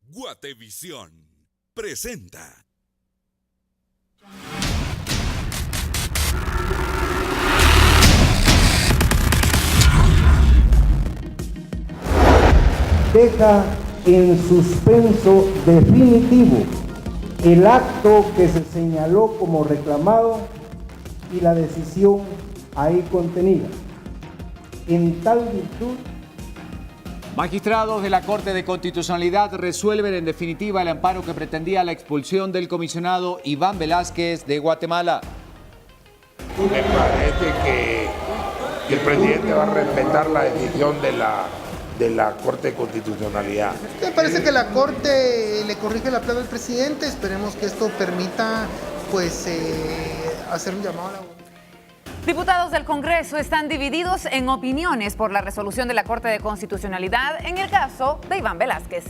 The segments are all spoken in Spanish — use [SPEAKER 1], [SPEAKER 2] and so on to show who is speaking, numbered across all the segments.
[SPEAKER 1] Guatevisión presenta.
[SPEAKER 2] Deja en suspenso definitivo el acto que se señaló como reclamado y la decisión ahí contenida. En tal virtud,
[SPEAKER 3] magistrados de la Corte de Constitucionalidad resuelven en definitiva el amparo que pretendía la expulsión del comisionado Iván Velázquez de Guatemala.
[SPEAKER 4] Me parece que el presidente va a respetar la decisión de la Corte de Constitucionalidad.
[SPEAKER 5] Me parece que la Corte le corrige la plana al presidente. Esperemos que esto permita hacer un llamado a la...
[SPEAKER 6] Diputados del Congreso están divididos en opiniones por la resolución de la Corte de Constitucionalidad en el caso de Iván Velázquez.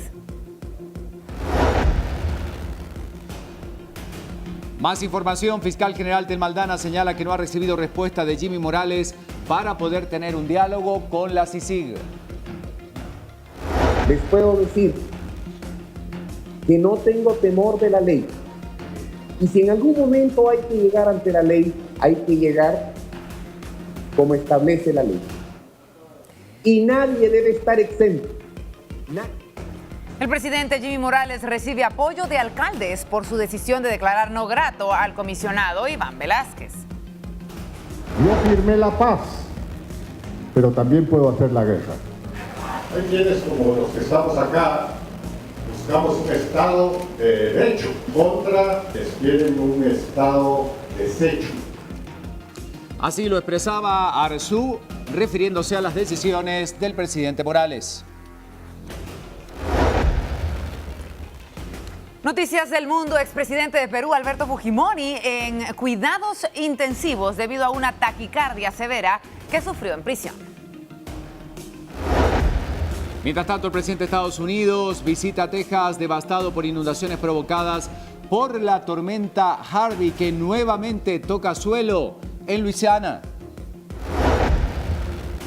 [SPEAKER 3] Más información. Fiscal General del Maldana señala que no ha recibido respuesta de Jimmy Morales para poder tener un diálogo con la CICIG.
[SPEAKER 7] Les puedo decir que no tengo temor de la ley. Y si en algún momento hay que llegar ante la ley, hay que llegar como establece la ley. Y nadie debe estar exento. Nadie.
[SPEAKER 6] El presidente Jimmy Morales recibe apoyo de alcaldes por su decisión de declarar no grato al comisionado Iván Velázquez.
[SPEAKER 8] Yo firmé la paz, pero también puedo hacer la guerra. Hay quienes, como los que estamos acá, buscamos un Estado de derecho, contra quienes quieren un Estado deshecho.
[SPEAKER 3] Así lo expresaba Arzú, refiriéndose a las decisiones del presidente Morales.
[SPEAKER 6] Noticias del mundo. Expresidente de Perú, Alberto Fujimori, en cuidados intensivos debido a una taquicardia severa que sufrió en prisión.
[SPEAKER 3] Mientras tanto, el presidente de Estados Unidos visita Texas devastado por inundaciones provocadas por la tormenta Harvey, que nuevamente toca suelo en Luisiana.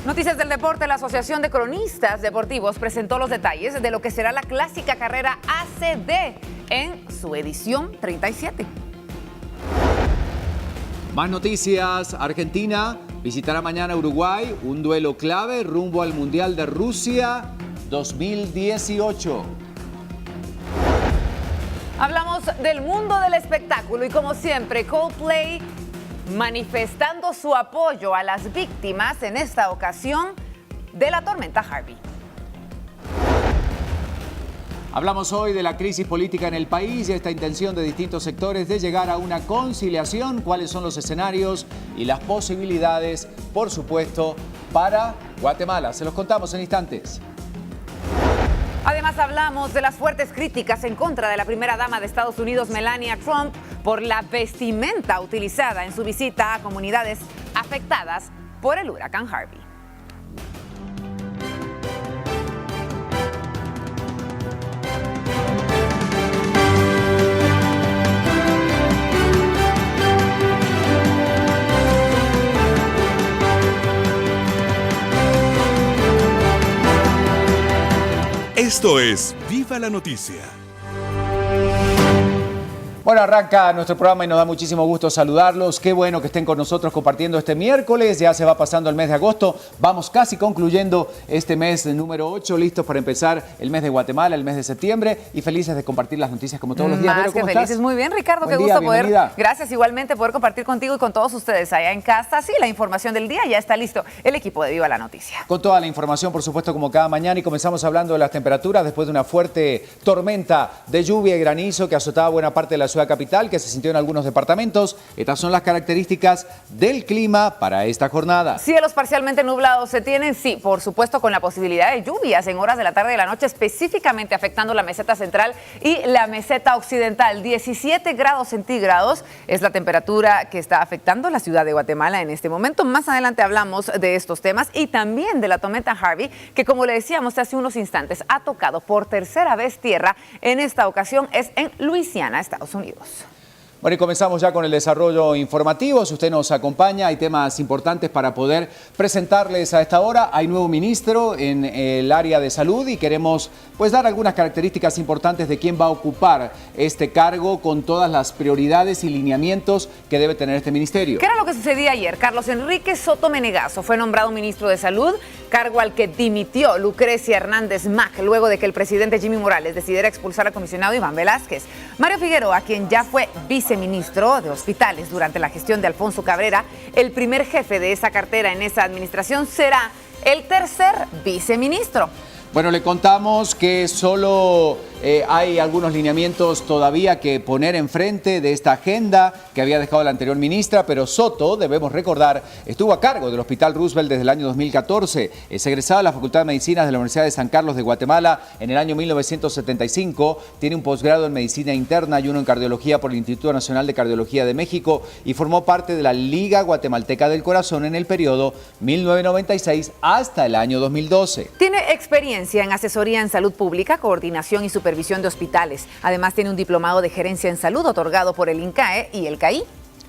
[SPEAKER 6] Noticias del deporte. La Asociación de Cronistas Deportivos presentó los detalles de lo que será la clásica carrera ACD en su edición 37.
[SPEAKER 3] Más noticias. Argentina visitará mañana Uruguay, un duelo clave rumbo al Mundial de Rusia 2018.
[SPEAKER 6] Hablamos del mundo del espectáculo y, como siempre, Coldplay manifestando su apoyo a las víctimas, en esta ocasión, de la tormenta Harvey.
[SPEAKER 3] Hablamos hoy de la crisis política en el país y esta intención de distintos sectores de llegar a una conciliación. ¿Cuáles son los escenarios y las posibilidades, por supuesto, para Guatemala? Se los contamos en instantes.
[SPEAKER 6] Además, hablamos de las fuertes críticas en contra de la primera dama de Estados Unidos, Melania Trump, por la vestimenta utilizada en su visita a comunidades afectadas por el huracán Harvey.
[SPEAKER 1] Esto es Viva la Noticia.
[SPEAKER 3] Bueno, arranca nuestro programa y nos da muchísimo gusto saludarlos. Qué bueno que estén con nosotros compartiendo este miércoles. Ya se va pasando el mes de agosto. Vamos casi concluyendo este mes número 8, listos para empezar el mes de Guatemala, el mes de septiembre, y felices de compartir las noticias como todos los días.
[SPEAKER 6] Más que felices. Muy bien, Ricardo, qué gusto poder. Gracias, igualmente, poder compartir contigo y con todos ustedes allá en casa. Sí, la información del día ya está listo. El equipo de Viva la Noticia.
[SPEAKER 3] Con toda la información, por supuesto, como cada mañana, y comenzamos hablando de las temperaturas después de una fuerte tormenta de lluvia y granizo que azotaba buena parte de la ciudad capital, que se sintió en algunos departamentos. Estas son las características del clima para esta jornada.
[SPEAKER 6] Cielos parcialmente nublados se tienen, sí, por supuesto, con la posibilidad de lluvias en horas de la tarde y de la noche, específicamente afectando la meseta central y la meseta occidental. 17 grados centígrados es la temperatura que está afectando la ciudad de Guatemala en este momento. Más adelante hablamos de estos temas y también de la tormenta Harvey, que, como le decíamos hace unos instantes, ha tocado por tercera vez tierra. En esta ocasión es en Luisiana, Estados Unidos.
[SPEAKER 3] Bueno, y comenzamos ya con el desarrollo informativo. Si usted nos acompaña, hay temas importantes para poder presentarles a esta hora. Hay nuevo ministro en el área de salud y queremos pues dar algunas características importantes de quién va a ocupar este cargo con todas las prioridades y lineamientos que debe tener este ministerio.
[SPEAKER 6] ¿Qué era lo que sucedía ayer? Carlos Enrique Soto Menegaso fue nombrado ministro de Salud, cargo al que dimitió Lucrecia Hernández Mac, luego de que el presidente Jimmy Morales decidiera expulsar al comisionado Iván Velázquez. Mario Figueroa, quien ya fue viceministro de Hospitales durante la gestión de Alfonso Cabrera, el primer jefe de esa cartera en esa administración, será el tercer viceministro.
[SPEAKER 3] Bueno, le contamos que solo hay algunos lineamientos todavía que poner enfrente de esta agenda que había dejado la anterior ministra, pero Soto, debemos recordar, estuvo a cargo del Hospital Roosevelt desde el año 2014. Es egresado de la Facultad de Medicina de la Universidad de San Carlos de Guatemala en el año 1975. Tiene un posgrado en Medicina Interna y uno en Cardiología por el Instituto Nacional de Cardiología de México y formó parte de la Liga Guatemalteca del Corazón en el periodo 1996 hasta el año 2012.
[SPEAKER 6] Tiene experiencia en asesoría en salud pública, coordinación y supervisión de hospitales. Además, tiene un diplomado de gerencia en salud otorgado por el INCAE y el CAI.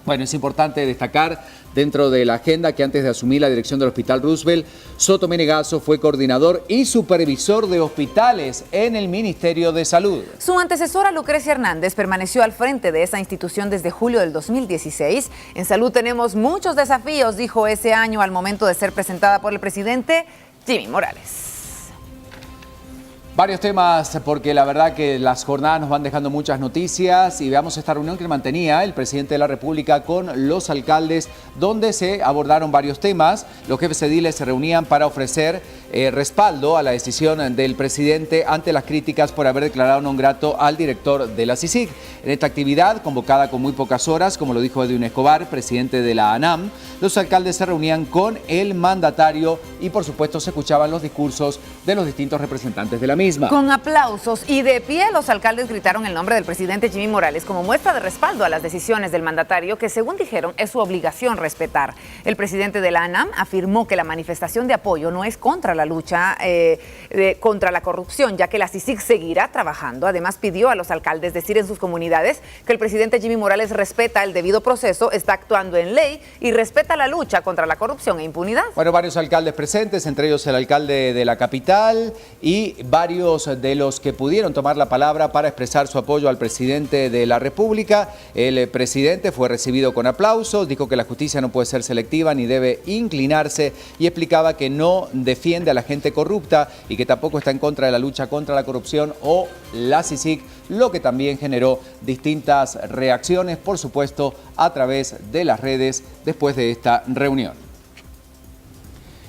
[SPEAKER 3] Bueno, es importante destacar dentro de la agenda que antes de asumir la dirección del Hospital Roosevelt, Soto Menegaso fue coordinador y supervisor de hospitales en el Ministerio de Salud.
[SPEAKER 6] Su antecesora, Lucrecia Hernández, permaneció al frente de esa institución desde julio del 2016. En salud tenemos muchos desafíos, dijo ese año al momento de ser presentada por el presidente Jimmy Morales.
[SPEAKER 3] Varios temas, porque la verdad que las jornadas nos van dejando muchas noticias y veamos esta reunión que mantenía el presidente de la República con los alcaldes, donde se abordaron varios temas. Los jefes ediles se reunían para ofrecer respaldo a la decisión del presidente ante las críticas por haber declarado non grato al director de la CICIG. En esta actividad, convocada con muy pocas horas, como lo dijo Edwin Escobar, presidente de la ANAM, los alcaldes se reunían con el mandatario y por supuesto se escuchaban los discursos de los distintos representantes de la misma.
[SPEAKER 6] Con aplausos y de pie, los alcaldes gritaron el nombre del presidente Jimmy Morales como muestra de respaldo a las decisiones del mandatario, que según dijeron es su obligación respetar. El presidente de la ANAM afirmó que la manifestación de apoyo no es contra la lucha contra la corrupción, ya que la CICIG seguirá trabajando. Además, pidió a los alcaldes decir en sus comunidades que el presidente Jimmy Morales respeta el debido proceso, está actuando en ley y respeta la lucha contra la corrupción e impunidad.
[SPEAKER 3] Bueno, varios alcaldes presentes, entre ellos el alcalde de la capital y varios de los que pudieron tomar la palabra para expresar su apoyo al presidente de la República. El presidente fue recibido con aplausos, dijo que la justicia no puede ser selectiva ni debe inclinarse y explicaba que no defiende a la gente corrupta y que tampoco está en contra de la lucha contra la corrupción o la CICIG, lo que también generó distintas reacciones, por supuesto, a través de las redes después de esta reunión.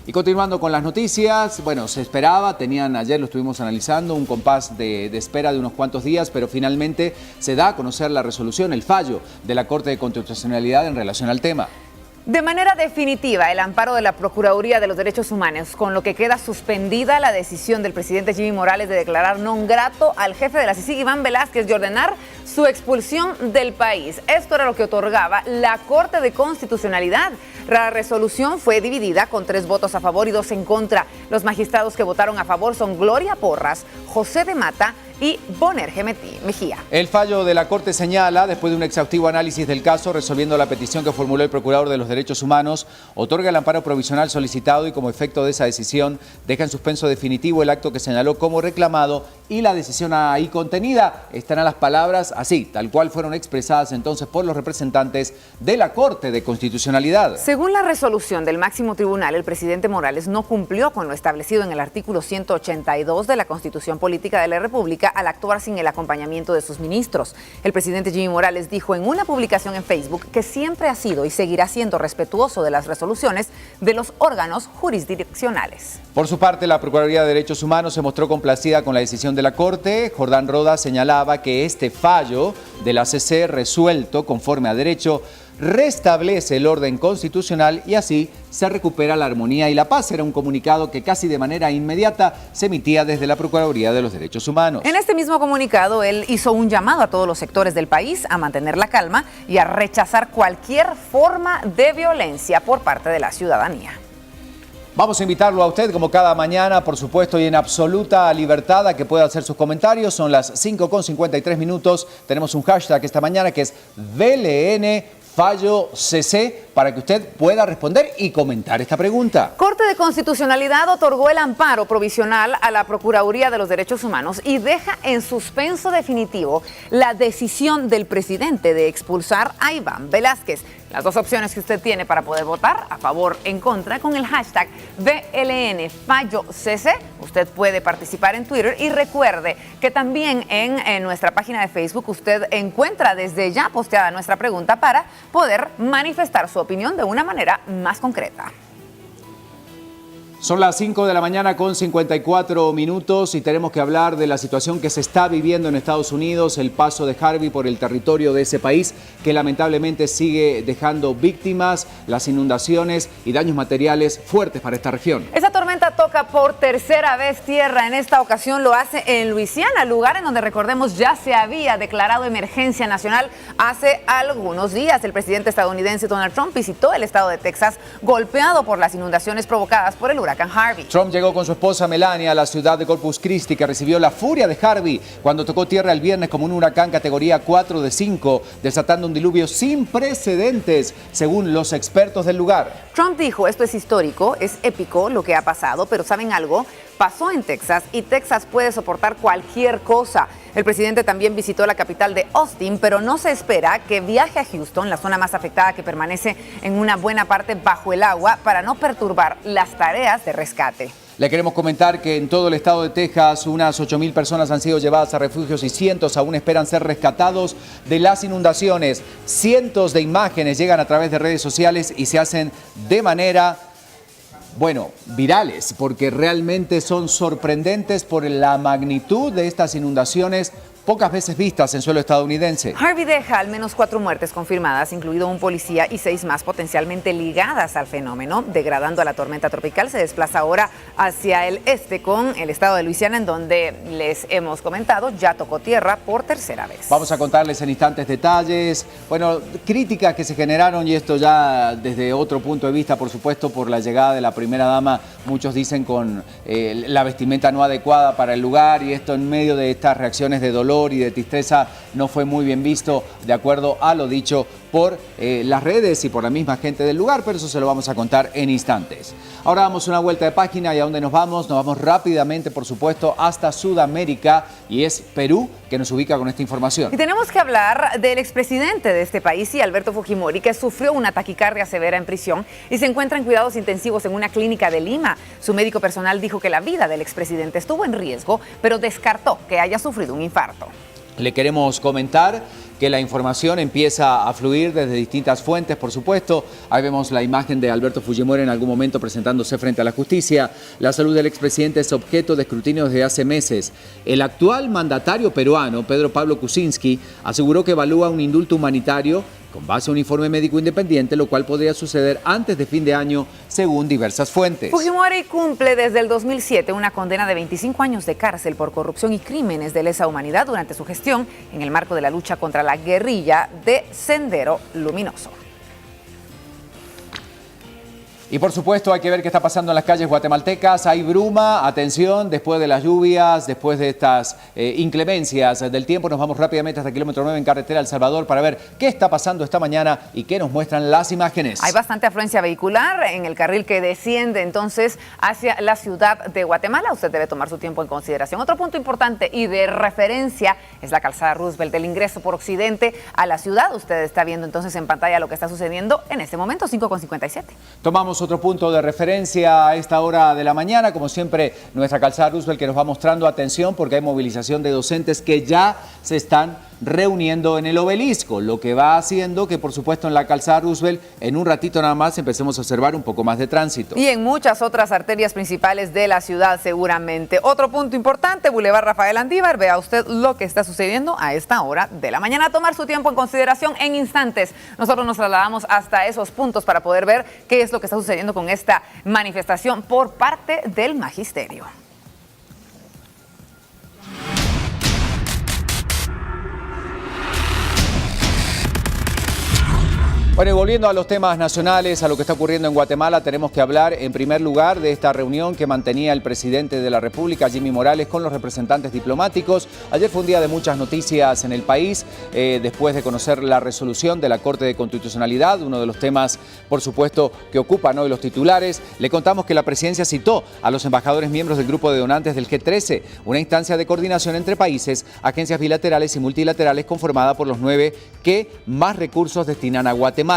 [SPEAKER 3] Y continuando con las noticias, bueno, se esperaba, ayer lo estuvimos analizando, un compás de espera de unos cuantos días, pero finalmente se da a conocer la resolución, el fallo de la Corte de Constitucionalidad en relación al tema.
[SPEAKER 6] De manera definitiva, el amparo de la Procuraduría de los Derechos Humanos, con lo que queda suspendida la decisión del presidente Jimmy Morales de declarar non grato al jefe de la CICIG, Iván Velázquez, y ordenar su expulsión del país. Esto era lo que otorgaba la Corte de Constitucionalidad. La resolución fue dividida con 3 votos a favor y 2 en contra. Los magistrados que votaron a favor son Gloria Porras, José de Mata y Bonerge Mejía.
[SPEAKER 3] El fallo de la Corte señala, después de un exhaustivo análisis del caso, resolviendo la petición que formuló el Procurador de los Derechos Humanos, otorga el amparo provisional solicitado y como efecto de esa decisión deja en suspenso definitivo el acto que señaló como reclamado y la decisión ahí contenida. Estarán las palabras así, tal cual fueron expresadas entonces por los representantes de la Corte de Constitucionalidad.
[SPEAKER 6] Según la resolución del máximo tribunal, el presidente Morales no cumplió con lo establecido en el artículo 182 de la Constitución Política de la República al actuar sin el acompañamiento de sus ministros. El presidente Jimmy Morales dijo en una publicación en Facebook que siempre ha sido y seguirá siendo respetuoso de las resoluciones de los órganos jurisdiccionales.
[SPEAKER 3] Por su parte, la Procuraduría de Derechos Humanos se mostró complacida con la decisión de la Corte. Jordán Rodas señalaba que este fallo de la CC resuelto conforme a derecho restablece el orden constitucional y así se recupera la armonía y la paz. Era un comunicado que casi de manera inmediata se emitía desde la Procuraduría de los Derechos Humanos.
[SPEAKER 6] En este mismo comunicado, él hizo un llamado a todos los sectores del país a mantener la calma y a rechazar cualquier forma de violencia por parte de la ciudadanía.
[SPEAKER 3] Vamos a invitarlo a usted, como cada mañana, por supuesto, y en absoluta libertad, a que pueda hacer sus comentarios. Son las 5:53. Tenemos un hashtag esta mañana que es VLN Fallo CC para que usted pueda responder y comentar esta pregunta.
[SPEAKER 6] Corte de Constitucionalidad otorgó el amparo provisional a la Procuraduría de los Derechos Humanos y deja en suspenso definitivo la decisión del presidente de expulsar a Iván Velázquez. Las dos opciones que usted tiene para poder votar, a favor, en contra, con el hashtag VLN Fallo CC. Usted puede participar en Twitter y recuerde que también en nuestra página de Facebook usted encuentra desde ya posteada nuestra pregunta para poder manifestar su opinión de una manera más concreta.
[SPEAKER 3] Son las 5 de la mañana con 54 minutos y tenemos que hablar de la situación que se está viviendo en Estados Unidos, el paso de Harvey por el territorio de ese país que lamentablemente sigue dejando víctimas, las inundaciones y daños materiales fuertes para esta región.
[SPEAKER 6] Esa tormenta toca por tercera vez tierra. En esta ocasión lo hace en Luisiana, lugar en donde, recordemos, ya se había declarado emergencia nacional hace algunos días. El presidente estadounidense Donald Trump visitó el estado de Texas, golpeado por las inundaciones provocadas por el huracán Harvey.
[SPEAKER 3] Trump llegó con su esposa Melania a la ciudad de Corpus Christi, que recibió la furia de Harvey cuando tocó tierra el viernes como un huracán categoría 4 de 5, desatando un diluvio sin precedentes, según los expertos del lugar.
[SPEAKER 6] Trump dijo, esto es histórico, es épico lo que ha pasado, pero ¿saben algo? Pasó en Texas y Texas puede soportar cualquier cosa. El presidente también visitó la capital de Austin, pero no se espera que viaje a Houston, la zona más afectada que permanece en una buena parte bajo el agua, para no perturbar las tareas de rescate.
[SPEAKER 3] Le queremos comentar que en todo el estado de Texas unas 8,000 personas han sido llevadas a refugios y cientos aún esperan ser rescatados de las inundaciones. Cientos de imágenes llegan a través de redes sociales y se hacen de manera, virales, porque realmente son sorprendentes por la magnitud de estas inundaciones pocas veces vistas en suelo estadounidense.
[SPEAKER 6] Harvey deja al menos 4 muertes confirmadas, incluido un policía, y 6 más potencialmente ligadas al fenómeno. Degradando a la tormenta tropical, se desplaza ahora hacia el este con el estado de Luisiana, en donde les hemos comentado, ya tocó tierra por tercera vez.
[SPEAKER 3] Vamos a contarles en instantes detalles, críticas que se generaron, y esto ya desde otro punto de vista, por supuesto, por la llegada de la primera dama. Muchos dicen con la vestimenta no adecuada para el lugar, y esto en medio de estas reacciones de dolor y de tristeza no fue muy bien visto, de acuerdo a lo dicho por las redes y por la misma gente del lugar, pero eso se lo vamos a contar en instantes. Ahora damos una vuelta de página, y a dónde nos vamos rápidamente, por supuesto, hasta Sudamérica, y es Perú que nos ubica con esta información.
[SPEAKER 6] Y tenemos que hablar del expresidente de este país, Alberto Fujimori, que sufrió una taquicardia severa en prisión y se encuentra en cuidados intensivos en una clínica de Lima. Su médico personal dijo que la vida del expresidente estuvo en riesgo, pero descartó que haya sufrido un infarto.
[SPEAKER 3] Le queremos comentar que la información empieza a fluir desde distintas fuentes, por supuesto. Ahí vemos la imagen de Alberto Fujimori en algún momento presentándose frente a la justicia. La salud del expresidente es objeto de escrutinio desde hace meses. El actual mandatario peruano, Pedro Pablo Kuczynski, aseguró que evalúa un indulto humanitario con base a un informe médico independiente, lo cual podría suceder antes de fin de año, según diversas fuentes.
[SPEAKER 6] Fujimori cumple desde el 2007 una condena de 25 años de cárcel por corrupción y crímenes de lesa humanidad durante su gestión en el marco de la lucha contra la guerrilla de Sendero Luminoso.
[SPEAKER 3] Y por supuesto hay que ver qué está pasando en las calles guatemaltecas. Hay bruma, atención, después de las lluvias, después de estas inclemencias del tiempo. Nos vamos rápidamente hasta el kilómetro 9 en carretera El Salvador para ver qué está pasando esta mañana y qué nos muestran las imágenes.
[SPEAKER 6] Hay bastante afluencia vehicular en el carril que desciende entonces hacia la ciudad de Guatemala. Usted debe tomar su tiempo en consideración. Otro punto importante y de referencia es la calzada Roosevelt, del ingreso por occidente a la ciudad. Usted está viendo entonces en pantalla lo que está sucediendo en este momento, 5:57.
[SPEAKER 3] Tomamos otro punto de referencia a esta hora de la mañana, como siempre, nuestra calzada Roosevelt, que nos va mostrando atención porque hay movilización de docentes que ya se están reuniendo en el obelisco, lo que va haciendo que, por supuesto, en la calzada Roosevelt, en un ratito nada más empecemos a observar un poco más de tránsito.
[SPEAKER 6] Y en muchas otras arterias principales de la ciudad, seguramente. Otro punto importante, Boulevard Rafael Andívar. Vea usted lo que está sucediendo a esta hora de la mañana. Tomar su tiempo en consideración en instantes. Nosotros nos trasladamos hasta esos puntos para poder ver qué es lo que está sucediendo con esta manifestación por parte del magisterio.
[SPEAKER 3] Bueno, y volviendo a los temas nacionales, a lo que está ocurriendo en Guatemala, tenemos que hablar en primer lugar de esta reunión que mantenía el presidente de la República, Jimmy Morales, con los representantes diplomáticos. Ayer fue un día de muchas noticias en el país, después de conocer la resolución de la Corte de Constitucionalidad, uno de los temas, por supuesto, que ocupan hoy los titulares. Le contamos que la presidencia citó a los embajadores miembros del grupo de donantes del G13, una instancia de coordinación entre países, agencias bilaterales y multilaterales conformada por los 9 que más recursos destinan a Guatemala.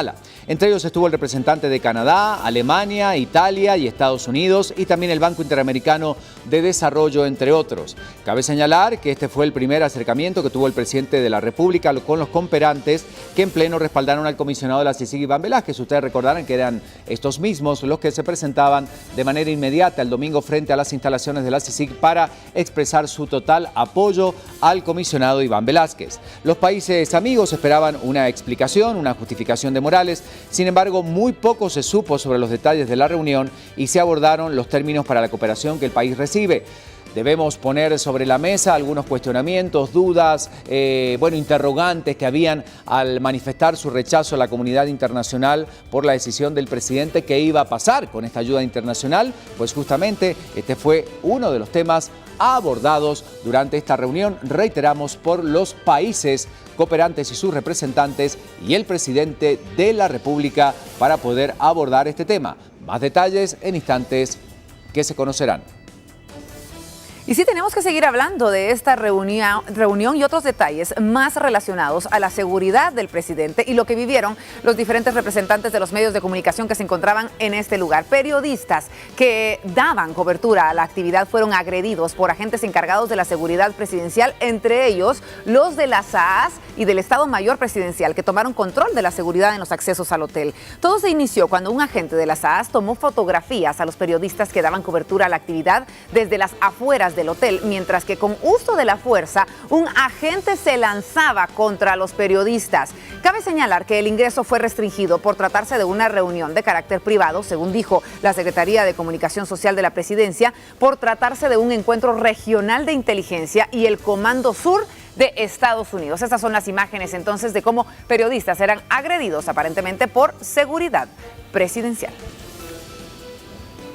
[SPEAKER 3] Entre ellos estuvo el representante de Canadá, Alemania, Italia y Estados Unidos y también el Banco Interamericano de Desarrollo, entre otros. Cabe señalar que este fue el primer acercamiento que tuvo el presidente de la República con los cooperantes que en pleno respaldaron al comisionado de la CICIG, Iván Velázquez. Ustedes recordarán que eran estos mismos los que se presentaban de manera inmediata el domingo frente a las instalaciones de la CICIG para expresar su total apoyo al comisionado Iván Velázquez. Los países amigos esperaban una explicación, una justificación de Morales. Sin embargo, muy poco se supo sobre los detalles de la reunión y se abordaron los términos para la cooperación que el país recibe. Debemos poner sobre la mesa algunos cuestionamientos, dudas, interrogantes que habían al manifestar su rechazo a la comunidad internacional por la decisión del presidente que iba a pasar con esta ayuda internacional. Pues justamente este fue uno de los temas abordados durante esta reunión, reiteramos, por los países cooperantes y sus representantes y el presidente de la República para poder abordar este tema. Más detalles en instantes que se conocerán.
[SPEAKER 6] Y sí, tenemos que seguir hablando de esta reunión y otros detalles más relacionados a la seguridad del presidente y lo que vivieron los diferentes representantes de los medios de comunicación que se encontraban en este lugar. Periodistas que daban cobertura a la actividad fueron agredidos por agentes encargados de la seguridad presidencial, entre ellos los de la SAS y del Estado Mayor Presidencial, que tomaron control de la seguridad en los accesos al hotel. Todo se inició cuando un agente de la SAS tomó fotografías a los periodistas que daban cobertura a la actividad desde las afueras del hotel, mientras que con uso de la fuerza, un agente se lanzaba contra los periodistas. Cabe señalar que el ingreso fue restringido por tratarse de una reunión de carácter privado, según dijo la Secretaría de Comunicación Social de la Presidencia, por tratarse de un encuentro regional de inteligencia y el Comando Sur de Estados Unidos. Estas son las imágenes entonces de cómo periodistas eran agredidos aparentemente por seguridad presidencial.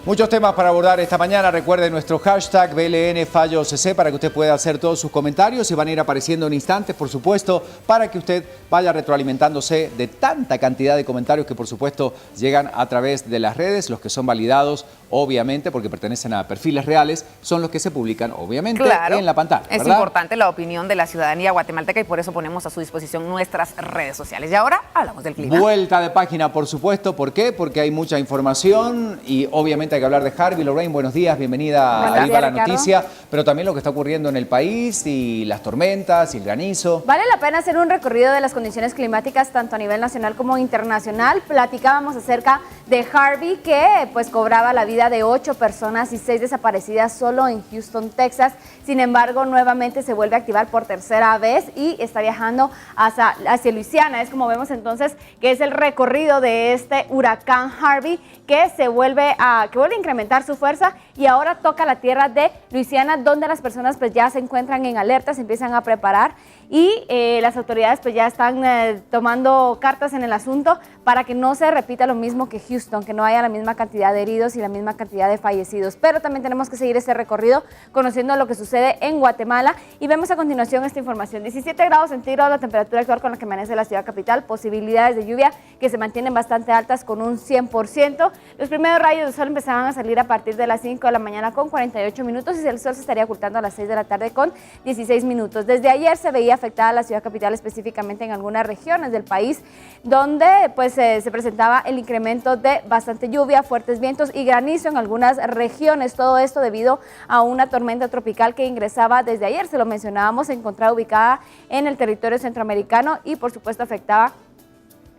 [SPEAKER 3] Muchos temas para abordar esta mañana. Recuerde nuestro hashtag BLNFalloCC para que usted pueda hacer todos sus comentarios y van a ir apareciendo en instantes, por supuesto, para que usted vaya retroalimentándose de tanta cantidad de comentarios que, por supuesto, llegan a través de las redes. Los que son validados, obviamente, porque pertenecen a perfiles reales, son los que se publican, obviamente, en la pantalla, ¿verdad?
[SPEAKER 6] Es importante la opinión de la ciudadanía guatemalteca y por eso ponemos a su disposición nuestras redes sociales. Y ahora hablamos del clima.
[SPEAKER 3] Vuelta de página, por supuesto. ¿Por qué? Porque hay mucha información y, obviamente, hay que hablar de Harvey. Lorraine, buenos días, bienvenida a Viva la Noticia, pero también lo que está ocurriendo en el país y las tormentas y el granizo.
[SPEAKER 9] Vale la pena hacer un recorrido de las condiciones climáticas tanto a nivel nacional como internacional. Platicábamos acerca de Harvey, que pues cobraba la vida de 8 personas y 6 desaparecidas solo en Houston, Texas. Sin embargo, nuevamente se vuelve a activar por tercera vez y está viajando hacia Luisiana. Es como vemos entonces que es el recorrido de este huracán Harvey que vuelve a incrementar su fuerza y ahora toca la tierra de Luisiana, donde las personas pues ya se encuentran en alerta, se empiezan a preparar y las autoridades pues ya están tomando cartas en el asunto para que no se repita lo mismo que Houston, que no haya la misma cantidad de heridos y la misma cantidad de fallecidos. Pero también tenemos que seguir este recorrido conociendo lo que sucede en Guatemala y vemos a continuación esta información. 17 grados centígrados la temperatura actual con la que amanece la ciudad capital, posibilidades de lluvia que se mantienen bastante altas con un 100%. Los primeros rayos del sol empezaban a salir a partir de las 5 de la mañana con 48 minutos y el sol se estaría ocultando a las 6 de la tarde con 16 minutos. Desde ayer se veía afectada la ciudad capital, específicamente en algunas regiones del país, donde pues se presentaba el incremento de bastante lluvia, fuertes vientos y granizo en algunas regiones. Todo esto debido a una tormenta tropical que ingresaba desde ayer, se lo mencionábamos, se encontraba ubicada en el territorio centroamericano y por supuesto afectaba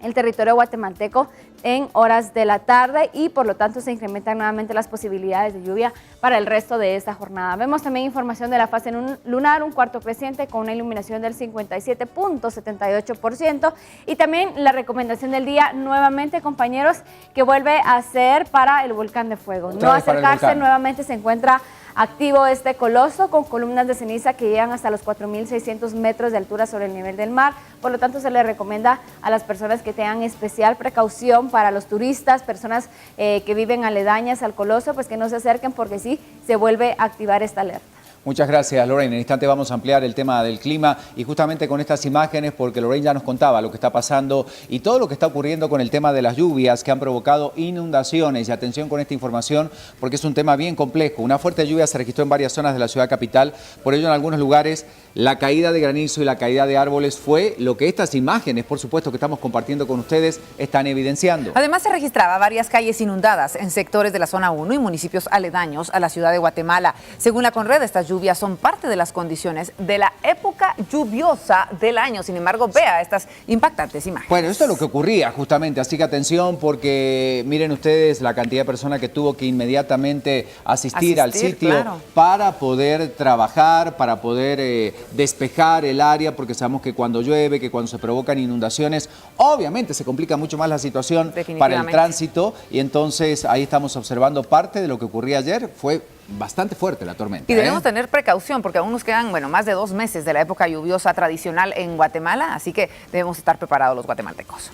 [SPEAKER 9] el territorio guatemalteco en horas de la tarde y por lo tanto se incrementan nuevamente las posibilidades de lluvia para el resto de esta jornada. Vemos también información de la fase lunar, un cuarto creciente con una iluminación del 57.78% y también la recomendación del día nuevamente, compañeros, que vuelve a ser para el volcán de fuego. No acercarse, nuevamente se encuentra activo este coloso con columnas de ceniza que llegan hasta los 4.600 metros de altura sobre el nivel del mar. Por lo tanto, se le recomienda a las personas que tengan especial precaución, para los turistas, personas que viven aledañas al coloso, pues que no se acerquen porque sí se vuelve a activar esta alerta.
[SPEAKER 3] Muchas gracias, Lorraine. En el instante vamos a ampliar el tema del clima y justamente con estas imágenes, porque Lorraine ya nos contaba lo que está pasando y todo lo que está ocurriendo con el tema de las lluvias que han provocado inundaciones. Y atención con esta información, porque es un tema bien complejo. Una fuerte lluvia se registró en varias zonas de la ciudad capital, por ello en algunos lugares la caída de granizo y la caída de árboles fue lo que estas imágenes, por supuesto, que estamos compartiendo con ustedes, están evidenciando.
[SPEAKER 6] Además, se registraba varias calles inundadas en sectores de la zona 1 y municipios aledaños a la ciudad de Guatemala. Según la Conred, estas lluvias son parte de las condiciones de la época lluviosa del año. Sin embargo, vea estas impactantes imágenes.
[SPEAKER 3] Bueno, esto es lo que ocurría justamente, así que atención porque miren ustedes la cantidad de personas que tuvo que inmediatamente asistir al sitio, claro, para poder trabajar, para poder despejar el área, porque sabemos que cuando llueve, que cuando se provocan inundaciones, obviamente se complica mucho más la situación para el tránsito, y entonces ahí estamos observando parte de lo que ocurría ayer. Fue bastante fuerte la tormenta.
[SPEAKER 6] Y debemos tener precaución porque aún nos quedan, más de 2 meses de la época lluviosa tradicional en Guatemala, así que debemos estar preparados los guatemaltecos.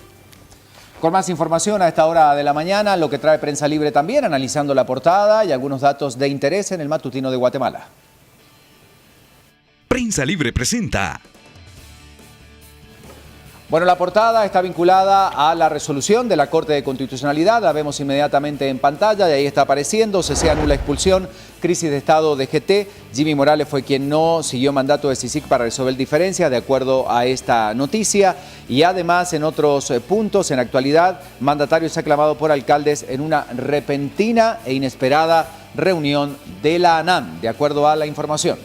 [SPEAKER 3] Con más información a esta hora de la mañana, lo que trae Prensa Libre también, analizando la portada y algunos datos de interés en el matutino de Guatemala.
[SPEAKER 1] Prensa Libre presenta.
[SPEAKER 3] Bueno, la portada está vinculada a la resolución de la Corte de Constitucionalidad, la vemos inmediatamente en pantalla y ahí está apareciendo: se anula expulsión, crisis de estado de GT. Jimmy Morales fue quien no siguió mandato de CICIG para resolver diferencias, de acuerdo a esta noticia. Y además, en otros puntos, en actualidad, mandatario es aclamado por alcaldes en una repentina e inesperada reunión de la ANAM, de acuerdo a la información.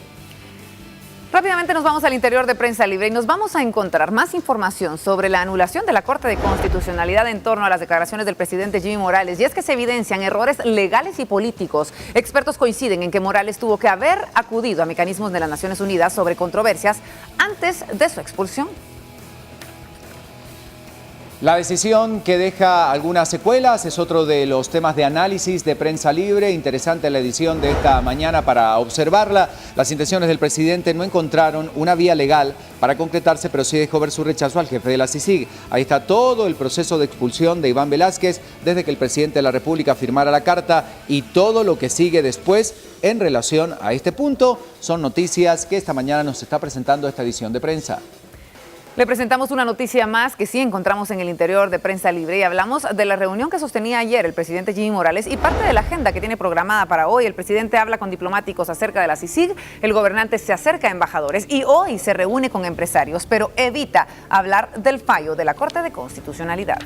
[SPEAKER 6] Rápidamente nos vamos al interior de Prensa Libre y nos vamos a encontrar más información sobre la anulación de la Corte de Constitucionalidad en torno a las declaraciones del presidente Jimmy Morales. Y es que se evidencian errores legales y políticos. Expertos coinciden en que Morales tuvo que haber acudido a mecanismos de las Naciones Unidas sobre controversias antes de su expulsión.
[SPEAKER 3] La decisión que deja algunas secuelas es otro de los temas de análisis de Prensa Libre. Interesante la edición de esta mañana para observarla. Las intenciones del presidente no encontraron una vía legal para concretarse, pero sí dejó ver su rechazo al jefe de la CICIG. Ahí está todo el proceso de expulsión de Iván Velázquez desde que el presidente de la República firmara la carta, y todo lo que sigue después en relación a este punto son noticias que esta mañana nos está presentando esta edición de prensa.
[SPEAKER 6] Le presentamos una noticia más que sí encontramos en el interior de Prensa Libre y hablamos de la reunión que sostenía ayer el presidente Jimmy Morales y parte de la agenda que tiene programada para hoy. El presidente habla con diplomáticos acerca de la CICIG, el gobernante se acerca a embajadores y hoy se reúne con empresarios, pero evita hablar del fallo de la Corte de Constitucionalidad.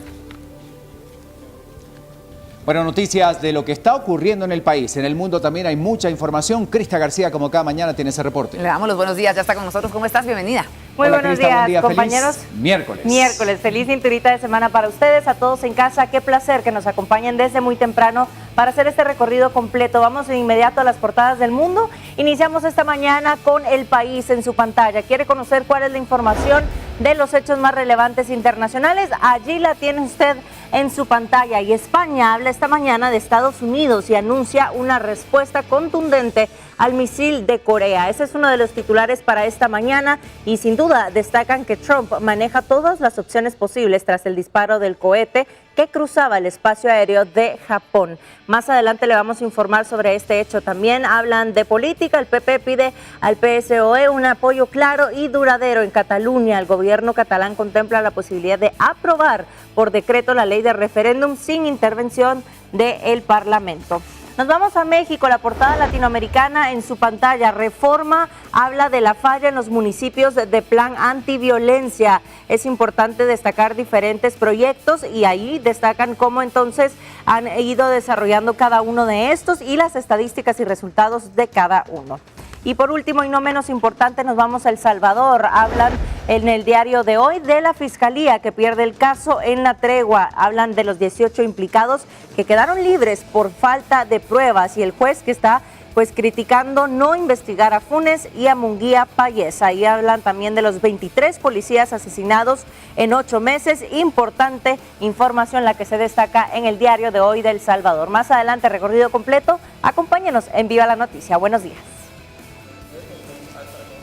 [SPEAKER 3] Bueno, noticias de lo que está ocurriendo en el país. En el mundo también hay mucha información. Crista García, como cada mañana, tiene ese reporte.
[SPEAKER 6] Le damos los buenos días, ya está con nosotros. ¿Cómo estás? Bienvenida.
[SPEAKER 10] Muy
[SPEAKER 3] Hola,
[SPEAKER 10] buenos
[SPEAKER 3] Crista,
[SPEAKER 10] días,
[SPEAKER 3] buen día,
[SPEAKER 10] compañeros.
[SPEAKER 3] Feliz miércoles.
[SPEAKER 10] Miércoles, feliz cinturita de semana para ustedes, a todos en casa. Qué placer que nos acompañen desde muy temprano para hacer este recorrido completo. Vamos de inmediato a las portadas del mundo. Iniciamos esta mañana con El País en su pantalla. ¿Quiere conocer cuál es la información de los hechos más relevantes internacionales? Allí la tiene usted en su pantalla. Y España habla esta mañana de Estados Unidos y anuncia una respuesta contundente al misil de Corea. Ese es uno de los titulares para esta mañana y sin duda destacan que Trump maneja todas las opciones posibles tras el disparo del cohete que cruzaba el espacio aéreo de Japón. Más adelante le vamos a informar sobre este hecho. También hablan de política. El PP pide al PSOE un apoyo claro y duradero en Cataluña. El gobierno catalán contempla la posibilidad de aprobar por decreto la ley de referéndum sin intervención del Parlamento. Nos vamos a México, la portada latinoamericana en su pantalla. Reforma habla de la falla en los municipios de plan antiviolencia. Es importante destacar diferentes proyectos y ahí destacan cómo entonces han ido desarrollando cada uno de estos y las estadísticas y resultados de cada uno. Y por último y no menos importante, nos vamos a El Salvador. Hablan en el diario de hoy de la Fiscalía que pierde el caso en la tregua. Hablan de los 18 implicados que quedaron libres por falta de pruebas y el juez que está pues criticando no investigar a Funes y a Munguía Payés. Ahí hablan también de los 23 policías asesinados en 8 meses. Importante información la que se destaca en el diario de hoy de El Salvador. Más adelante, recorrido completo. Acompáñenos en Viva la Noticia. Buenos días.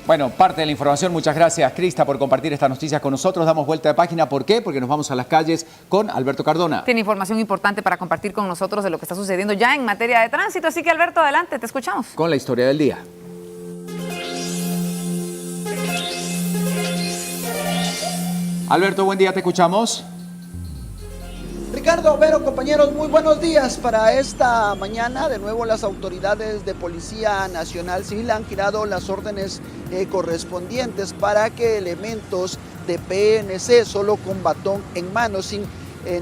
[SPEAKER 3] Bueno, parte de la información. Muchas gracias, Crista, por compartir estas noticias con nosotros. Damos vuelta de página. ¿Por qué? Porque nos vamos a las calles con Alberto Cardona.
[SPEAKER 6] Tiene información importante para compartir con nosotros de lo que está sucediendo ya en materia de tránsito. Así que, Alberto, adelante, te escuchamos.
[SPEAKER 3] Con la historia del día. Alberto, buen día, te escuchamos.
[SPEAKER 11] Ricardo, Vero, compañeros, muy buenos días. Para esta mañana, de nuevo, las autoridades de Policía Nacional Civil han girado las órdenes correspondientes para que elementos de PNC, solo con batón en mano, sin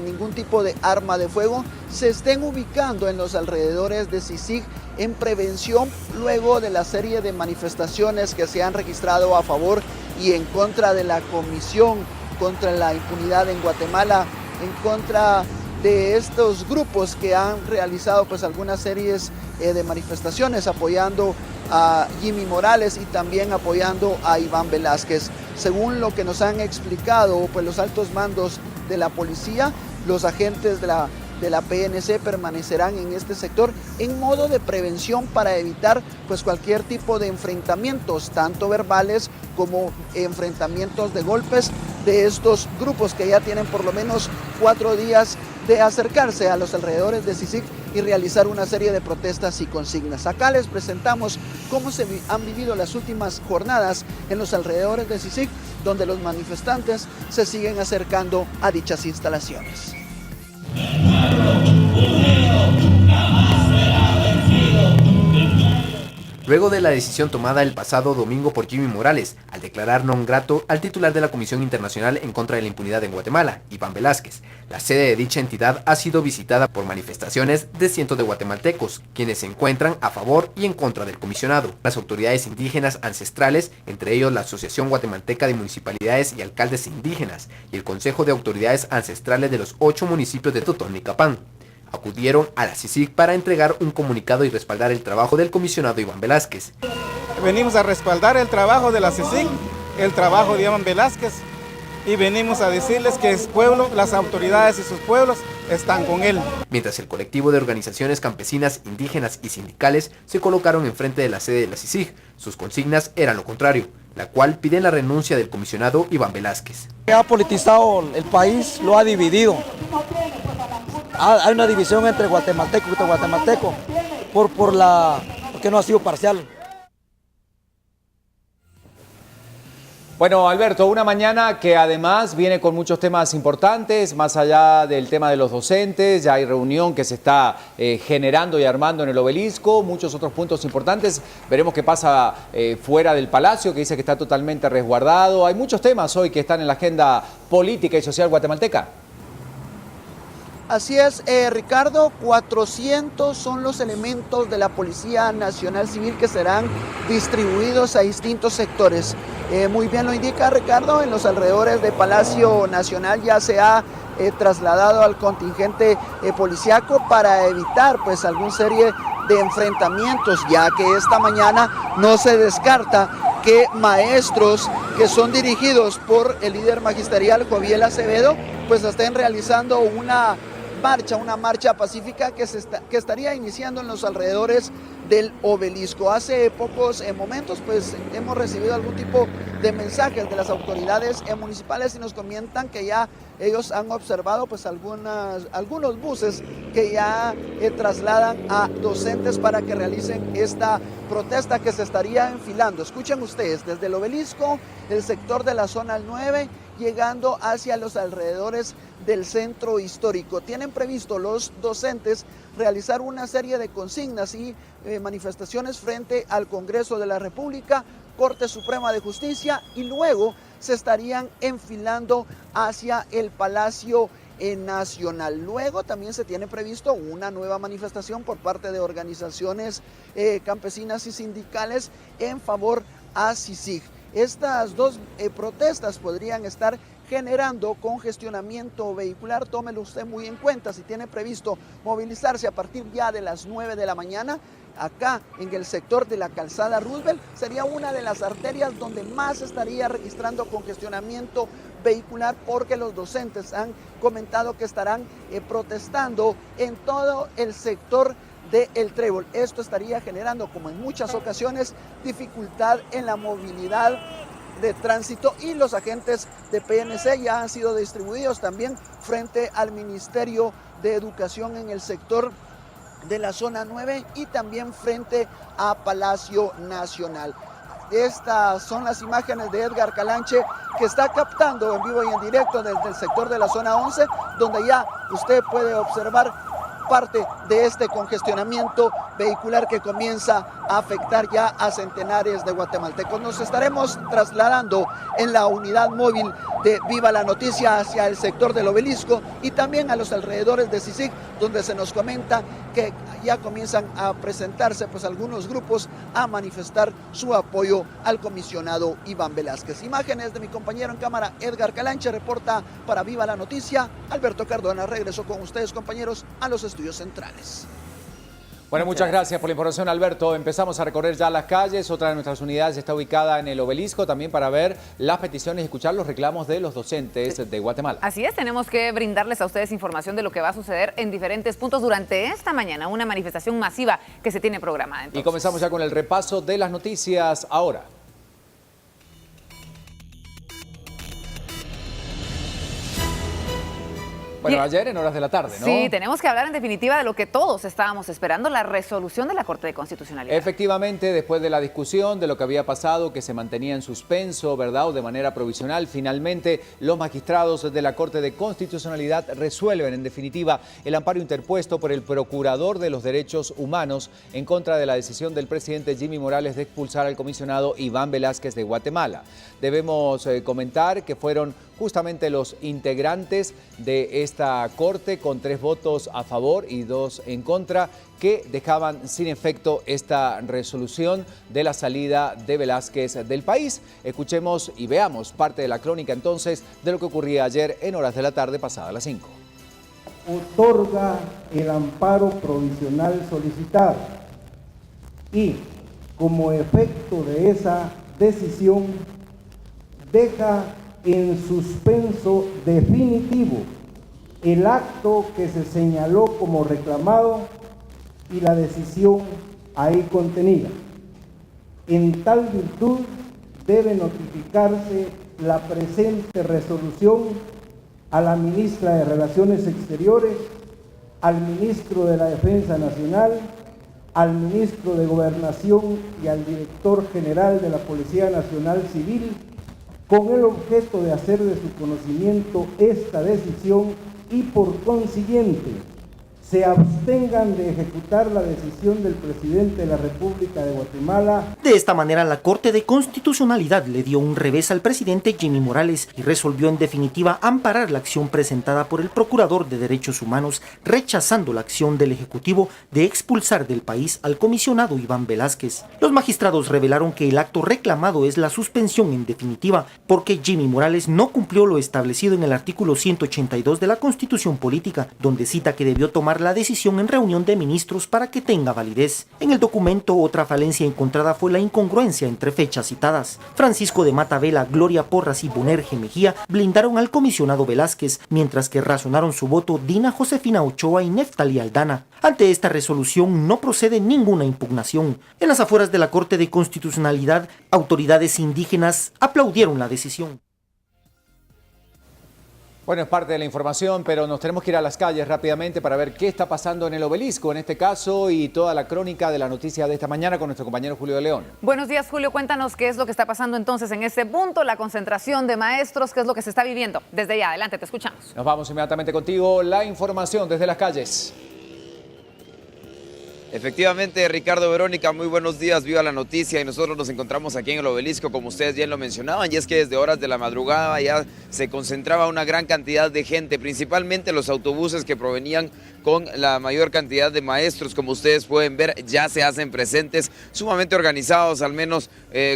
[SPEAKER 11] ningún tipo de arma de fuego, se estén ubicando en los alrededores de CICIG en prevención luego de la serie de manifestaciones que se han registrado a favor y en contra de la Comisión contra la Impunidad en Guatemala, en contra de estos grupos que han realizado pues algunas series de manifestaciones apoyando a Jimmy Morales y también apoyando a Iván Velázquez. Según lo que nos han explicado pues los altos mandos de la policía, los agentes de la PNC permanecerán en este sector en modo de prevención para evitar pues cualquier tipo de enfrentamientos, tanto verbales como enfrentamientos de golpes de estos grupos que ya tienen por lo menos 4 días de acercarse a los alrededores de CICIG y realizar una serie de protestas y consignas. Acá les presentamos cómo se han vivido las últimas jornadas en los alrededores de CICIG, donde los manifestantes se siguen acercando a dichas instalaciones.
[SPEAKER 12] Luego de la decisión tomada el pasado domingo por Jimmy Morales, al declarar non grato al titular de la Comisión Internacional en contra de la Impunidad en Guatemala, Iván Velázquez, la sede de dicha entidad ha sido visitada por manifestaciones de cientos de guatemaltecos, quienes se encuentran a favor y en contra del comisionado. Las autoridades indígenas ancestrales, entre ellos la Asociación Guatemalteca de Municipalidades y Alcaldes Indígenas y el Consejo de Autoridades Ancestrales de los 8 municipios de Totón y Capán, acudieron a la CICIG para entregar un comunicado y respaldar el trabajo del comisionado Iván Velázquez.
[SPEAKER 13] Venimos a respaldar el trabajo de la CICIG, el trabajo de Iván Velázquez, y venimos a decirles que el pueblo, las autoridades y sus pueblos están con él.
[SPEAKER 12] Mientras el colectivo de organizaciones campesinas, indígenas y sindicales se colocaron enfrente de la sede de la CICIG, sus consignas eran lo contrario, la cual piden la renuncia del comisionado Iván Velázquez.
[SPEAKER 14] Ha politizado el país, lo ha dividido. Hay una división entre guatemalteco y guatemalteco porque no ha sido parcial.
[SPEAKER 3] Bueno, Alberto, una mañana que además viene con muchos temas importantes, más allá del tema de los docentes, ya hay reunión que se está generando y armando en el Obelisco, muchos otros puntos importantes. Veremos qué pasa fuera del Palacio, que dice que está totalmente resguardado. Hay muchos temas hoy que están en la agenda política y social guatemalteca.
[SPEAKER 11] Así es, Ricardo, 400 son los elementos de la Policía Nacional Civil que serán distribuidos a distintos sectores. Muy bien lo indica Ricardo, en los alrededores de Palacio Nacional ya se ha trasladado al contingente policiaco para evitar pues alguna serie de enfrentamientos, ya que esta mañana no se descarta que maestros que son dirigidos por el líder magisterial Joviel Acevedo pues estén realizando una marcha pacífica que estaría iniciando en los alrededores del Obelisco. Hace pocos momentos pues hemos recibido algún tipo de mensajes de las autoridades municipales y nos comentan que ya ellos han observado pues algunos buses que ya trasladan a docentes para que realicen esta protesta que se estaría enfilando. Escuchen ustedes, desde el Obelisco, el sector de la zona 9, llegando hacia los alrededores del centro histórico. Tienen previsto los docentes realizar una serie de consignas y manifestaciones frente al Congreso de la República, Corte Suprema de Justicia, y luego se estarían enfilando hacia el Palacio Nacional. Luego también se tiene previsto una nueva manifestación por parte de organizaciones campesinas y sindicales en favor a CICIG. Estas dos protestas podrían estar generando congestionamiento vehicular. Tómelo usted muy en cuenta. Si tiene previsto movilizarse a partir ya de las 9 de la mañana, acá en el sector de la calzada Roosevelt, sería una de las arterias donde más estaría registrando congestionamiento vehicular, porque los docentes han comentado que estarán protestando en todo el sector del Trébol. Esto estaría generando, como en muchas ocasiones, dificultad en la movilidad de tránsito, y los agentes de PNC ya han sido distribuidos también frente al Ministerio de Educación en el sector de la zona 9 y también frente a Palacio Nacional. Estas son las imágenes de Edgar Calanche, que está captando en vivo y en directo desde el sector de la zona 11, donde ya usted puede observar parte de este congestionamiento vehicular que comienza a afectar ya a centenares de guatemaltecos. Nos estaremos trasladando en la unidad móvil de Viva la Noticia hacia el sector del Obelisco y también a los alrededores de CICIG, donde se nos comenta que ya comienzan a presentarse pues algunos grupos a manifestar su apoyo al comisionado Iván Velázquez. Imágenes de mi compañero en cámara Edgar Calanche, reporta para Viva la Noticia Alberto Cardona. Regreso con ustedes, compañeros, a los estudios centrales.
[SPEAKER 3] Bueno, muchas gracias por la información, Alberto. Empezamos a recorrer ya las calles. Otra de nuestras unidades está ubicada en el Obelisco, también para ver las peticiones y escuchar los reclamos de los docentes de Guatemala.
[SPEAKER 6] Así es, tenemos que brindarles a ustedes información de lo que va a suceder en diferentes puntos durante esta mañana, una manifestación masiva que se tiene programada. Entonces,
[SPEAKER 3] y comenzamos ya con el repaso de las noticias ahora. Bueno, ayer en horas de la tarde, ¿no?
[SPEAKER 6] Sí, tenemos que hablar en definitiva de lo que todos estábamos esperando, la resolución de la Corte de Constitucionalidad.
[SPEAKER 3] Efectivamente, después de la discusión de lo que había pasado, que se mantenía en suspenso, ¿verdad?, o de manera provisional, finalmente los magistrados de la Corte de Constitucionalidad resuelven en definitiva el amparo interpuesto por el Procurador de los Derechos Humanos en contra de la decisión del presidente Jimmy Morales de expulsar al comisionado Iván Velázquez de Guatemala. Debemos comentar que fueron justamente los integrantes de esta Corte, con 3 votos a favor y 2 en contra, que dejaban sin efecto esta resolución de la salida de Velázquez del país. Escuchemos y veamos parte de la crónica entonces de lo que ocurría ayer en horas de la tarde pasada las 5.
[SPEAKER 2] Otorga el amparo provisional solicitado y, como efecto de esa decisión, deja en suspenso definitivo el acto que se señaló como reclamado y la decisión ahí contenida. En tal virtud debe notificarse la presente resolución a la ministra de Relaciones Exteriores, al ministro de la Defensa Nacional, al ministro de Gobernación y al director general de la Policía Nacional Civil, con el objeto de hacer de su conocimiento esta decisión y por consiguiente se abstengan de ejecutar la decisión del presidente de la República de Guatemala.
[SPEAKER 15] De esta manera, la Corte de Constitucionalidad le dio un revés al presidente Jimmy Morales y resolvió en definitiva amparar la acción presentada por el Procurador de Derechos Humanos, rechazando la acción del Ejecutivo de expulsar del país al comisionado Iván Velázquez. Los magistrados revelaron que el acto reclamado es la suspensión en definitiva, porque Jimmy Morales no cumplió lo establecido en el artículo 182 de la Constitución Política, donde cita que debió tomar la decisión en reunión de ministros para que tenga validez. En el documento, otra falencia encontrada fue la incongruencia entre fechas citadas. Francisco de Mata Vela, Gloria Porras y Bonerge Mejía blindaron al comisionado Velázquez, mientras que razonaron su voto Dina Josefina Ochoa y Neftali Aldana. Ante esta resolución no procede ninguna impugnación. En las afueras de la Corte de Constitucionalidad, autoridades indígenas aplaudieron la decisión.
[SPEAKER 3] Bueno, es parte de la información, pero nos tenemos que ir a las calles rápidamente para ver qué está pasando en el Obelisco en este caso y toda la crónica de la noticia de esta mañana con nuestro compañero Julio de León.
[SPEAKER 6] Buenos días, Julio. Cuéntanos qué es lo que está pasando entonces en este punto, la concentración de maestros, qué es lo que se está viviendo. Desde ya, adelante, te escuchamos.
[SPEAKER 3] Nos vamos inmediatamente contigo, la información desde las calles.
[SPEAKER 16] Efectivamente, Ricardo, Verónica, muy buenos días, viva la noticia, y nosotros nos encontramos aquí en el Obelisco, como ustedes bien lo mencionaban, y es que desde horas de la madrugada ya se concentraba una gran cantidad de gente, principalmente los autobuses que provenían con la mayor cantidad de maestros, como ustedes pueden ver, ya se hacen presentes, sumamente organizados, al menos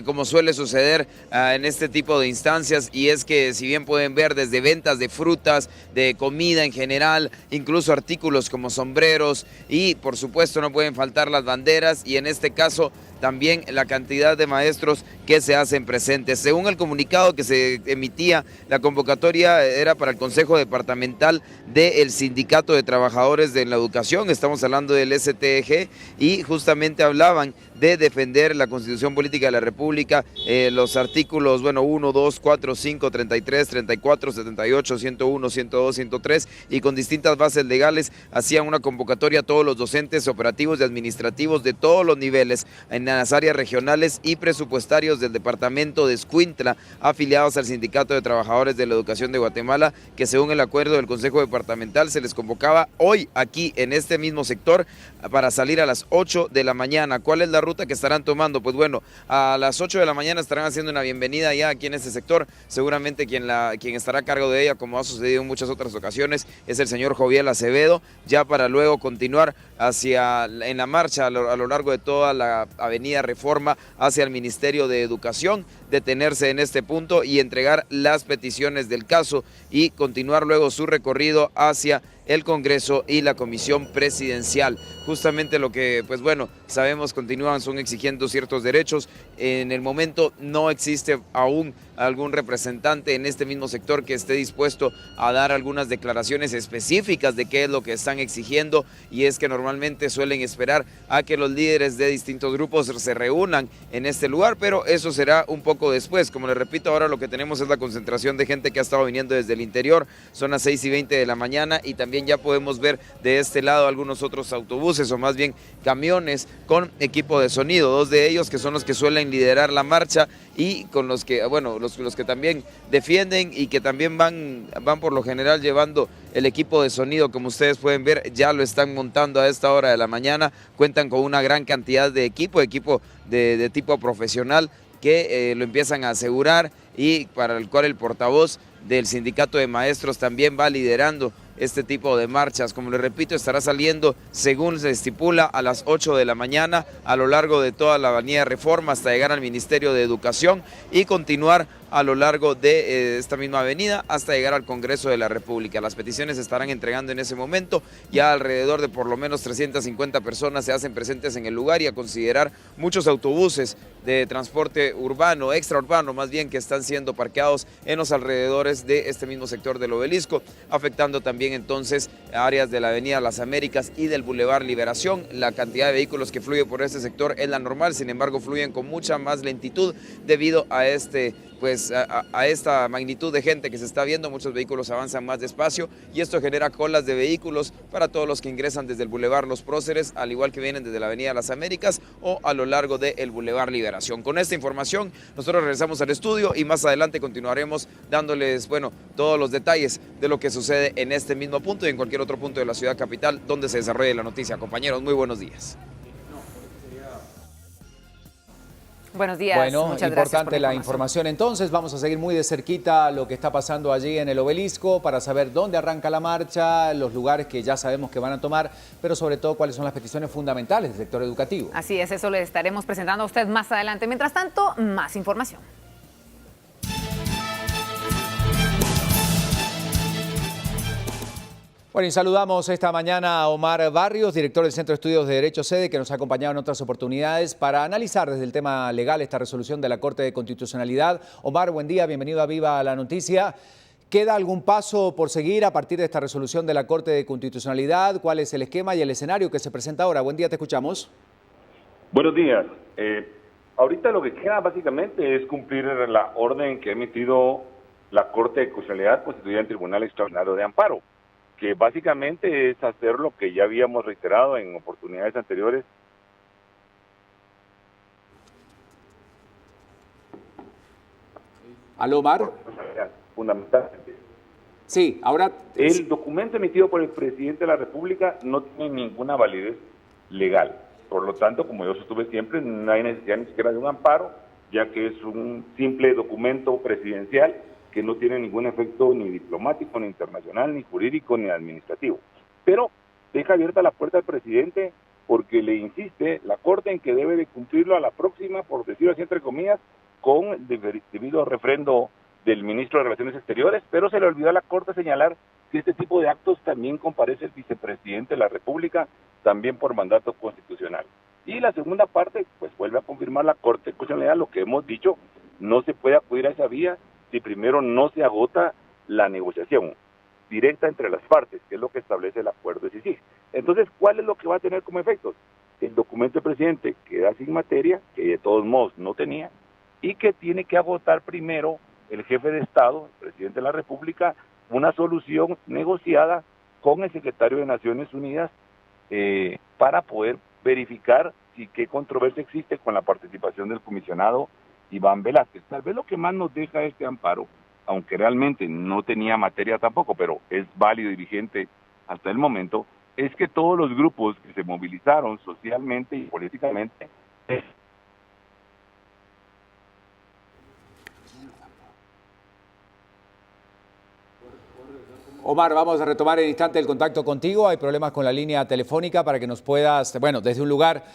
[SPEAKER 16] como suele suceder en este tipo de instancias, y es que si bien pueden ver desde ventas de frutas, de comida en general, incluso artículos como sombreros, y por supuesto no pueden pueden faltar las banderas y en este caso también la cantidad de maestros que se hacen presentes. Según el comunicado que se emitía, la convocatoria era para el Consejo Departamental del Sindicato de Trabajadores de la Educación, estamos hablando del STEG, y justamente hablaban de defender la Constitución Política de la República, los artículos 1, 2, 4, 5, 33, 34, 78, 101, 102, 103, y con distintas bases legales hacían una convocatoria a todos los docentes operativos y administrativos de todos los niveles en las áreas regionales y presupuestarios del departamento de Escuintla, afiliados al Sindicato de Trabajadores de la Educación de Guatemala, que según el acuerdo del Consejo Departamental se les convocaba hoy aquí en este mismo sector para salir a las 8 de la mañana. ¿Cuál es la ruta que estarán tomando? Pues bueno, a las 8 de la mañana estarán haciendo una bienvenida ya aquí en este sector. Seguramente quien estará a cargo de ella, como ha sucedido en muchas otras ocasiones, es el señor Joviel Acevedo, ya para luego continuar en la marcha a lo largo de toda la Avenida Reforma hacia el Ministerio de Educación, detenerse en este punto y entregar las peticiones del caso y continuar luego su recorrido hacia el Congreso y la Comisión Presidencial. Justamente lo que, pues bueno, sabemos son exigiendo ciertos derechos. En el momento no existe aún algún representante en este mismo sector que esté dispuesto a dar algunas declaraciones específicas de qué es lo que están exigiendo, y es que normalmente suelen esperar a que los líderes de distintos grupos se reúnan en este lugar, pero eso será un poco después. Como les repito, ahora lo que tenemos es la concentración de gente que ha estado viniendo desde el interior. Son las 6:20 de la mañana y también ya podemos ver de este lado algunos otros autobuses, o más bien camiones con equipo de sonido, 2 de ellos que son los que suelen liderar la marcha y con los que, bueno, los que también defienden y que también van por lo general llevando el equipo de sonido. Como ustedes pueden ver, ya lo están montando a esta hora de la mañana. Cuentan con una gran cantidad de equipo de tipo profesional que lo empiezan a asegurar, y para el cual el portavoz del sindicato de maestros también va liderando este tipo de marchas. Como les repito, estará saliendo, según se estipula, a las 8 de la mañana a lo largo de toda la Avenida Reforma hasta llegar al Ministerio de Educación y continuar a lo largo de esta misma avenida hasta llegar al Congreso de la República. Las peticiones se estarán entregando en ese momento. Ya alrededor de por lo menos 350 personas se hacen presentes en el lugar, y a considerar muchos autobuses de transporte urbano, extraurbano más bien, que están siendo parqueados en los alrededores de este mismo sector del Obelisco, afectando también entonces áreas de la Avenida Las Américas y del Boulevard Liberación. La cantidad de vehículos que fluye por este sector es la normal, sin embargo fluyen con mucha más lentitud debido a esta magnitud de gente que se está viendo. Muchos vehículos avanzan más despacio y esto genera colas de vehículos para todos los que ingresan desde el Boulevard Los Próceres, al igual que vienen desde la Avenida Las Américas o a lo largo del Boulevard Liberación. Con esta información nosotros regresamos al estudio y más adelante continuaremos dándoles, bueno, todos los detalles de lo que sucede en este mismo punto y en cualquier otro punto de la ciudad capital donde se desarrolle la noticia. Compañeros, muy buenos días.
[SPEAKER 6] Buenos días.
[SPEAKER 3] Bueno,
[SPEAKER 6] muchas
[SPEAKER 3] importante la información. Entonces vamos a seguir muy de cerquita lo que está pasando allí en el Obelisco para saber dónde arranca la marcha, los lugares que ya sabemos que van a tomar, pero sobre todo cuáles son las peticiones fundamentales del sector educativo.
[SPEAKER 6] Así es, eso le estaremos presentando a usted más adelante. Mientras tanto, más información.
[SPEAKER 3] Bueno, y saludamos esta mañana a Omar Barrios, director del Centro de Estudios de Derecho Sede, que nos ha acompañado en otras oportunidades para analizar desde el tema legal esta resolución de la Corte de Constitucionalidad. Omar, buen día, bienvenido a Viva la Noticia. ¿Queda algún paso por seguir a partir de esta resolución de la Corte de Constitucionalidad? ¿Cuál es el esquema y el escenario que se presenta ahora? Buen día, te escuchamos.
[SPEAKER 17] Buenos días. Ahorita lo que queda básicamente es cumplir la orden que ha emitido la Corte de Constitucionalidad constituida en Tribunal Extraordinario de Amparo, que básicamente es hacer lo que ya habíamos reiterado en oportunidades anteriores.
[SPEAKER 3] ¿Aló, Omar?
[SPEAKER 17] Fundamentalmente.
[SPEAKER 3] Sí, ahora...
[SPEAKER 17] El documento emitido por el presidente de la República no tiene ninguna validez legal. Por lo tanto, como yo sostuve siempre, no hay necesidad ni siquiera de un amparo, ya que es un simple documento presidencial que no tiene ningún efecto ni diplomático, ni internacional, ni jurídico, ni administrativo. Pero deja abierta la puerta al presidente porque le insiste la Corte en que debe de cumplirlo a la próxima, por decirlo así entre comillas, con el debido refrendo del ministro de Relaciones Exteriores, pero se le olvidó a la Corte señalar que este tipo de actos también comparece el vicepresidente de la República, también por mandato constitucional. Y la segunda parte, pues vuelve a confirmar la Corte Constitucional lo que hemos dicho, no se puede acudir a esa vía si primero no se agota la negociación directa entre las partes, que es lo que establece el acuerdo de CICIG. Entonces, ¿cuál es lo que va a tener como efectos? El documento del presidente queda sin materia, que de todos modos no tenía, y que tiene que agotar primero el jefe de Estado, el presidente de la República, una solución negociada con el secretario de Naciones Unidas para poder verificar si qué controversia existe con la participación del comisionado Iván Velázquez. Tal vez lo que más nos deja este amparo, aunque realmente no tenía materia tampoco, pero es válido y vigente hasta el momento, es que todos los grupos que se movilizaron socialmente y políticamente
[SPEAKER 3] Omar, vamos a retomar en instante el contacto contigo. Hay problemas con la línea telefónica para que nos puedas, bueno, desde un lugar,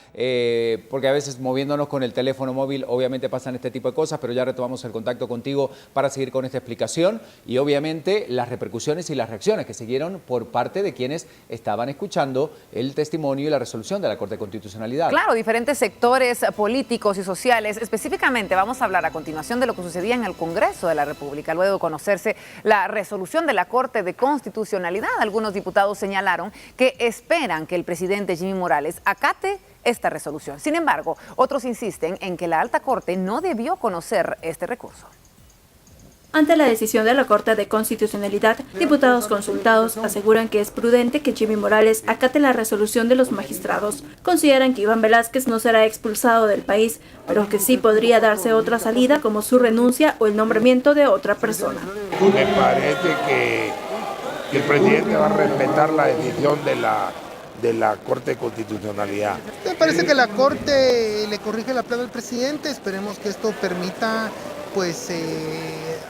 [SPEAKER 3] porque a veces moviéndonos con el teléfono móvil obviamente pasan este tipo de cosas, pero ya retomamos el contacto contigo para seguir con esta explicación y obviamente las repercusiones y las reacciones que siguieron por parte de quienes estaban escuchando el testimonio y la resolución de la Corte de Constitucionalidad.
[SPEAKER 6] Claro, diferentes sectores políticos y sociales. Específicamente vamos a hablar a continuación de lo que sucedía en el Congreso de la República, luego de conocerse la resolución de la Corte de Constitucionalidad. Algunos diputados señalaron que esperan que el presidente Jimmy Morales acate esta resolución. Sin embargo, otros insisten en que la Alta Corte no debió conocer este recurso.
[SPEAKER 18] Ante la decisión de la Corte de Constitucionalidad, diputados consultados aseguran que es prudente que Jimmy Morales acate la resolución de los magistrados. Consideran que Iván Velázquez no será expulsado del país, pero que sí podría darse otra salida como su renuncia o el nombramiento de otra persona.
[SPEAKER 4] Me parece que el presidente va a respetar la decisión de la Corte de Constitucionalidad.
[SPEAKER 5] Me parece que la Corte le corrige la plana al presidente. Esperemos que esto permita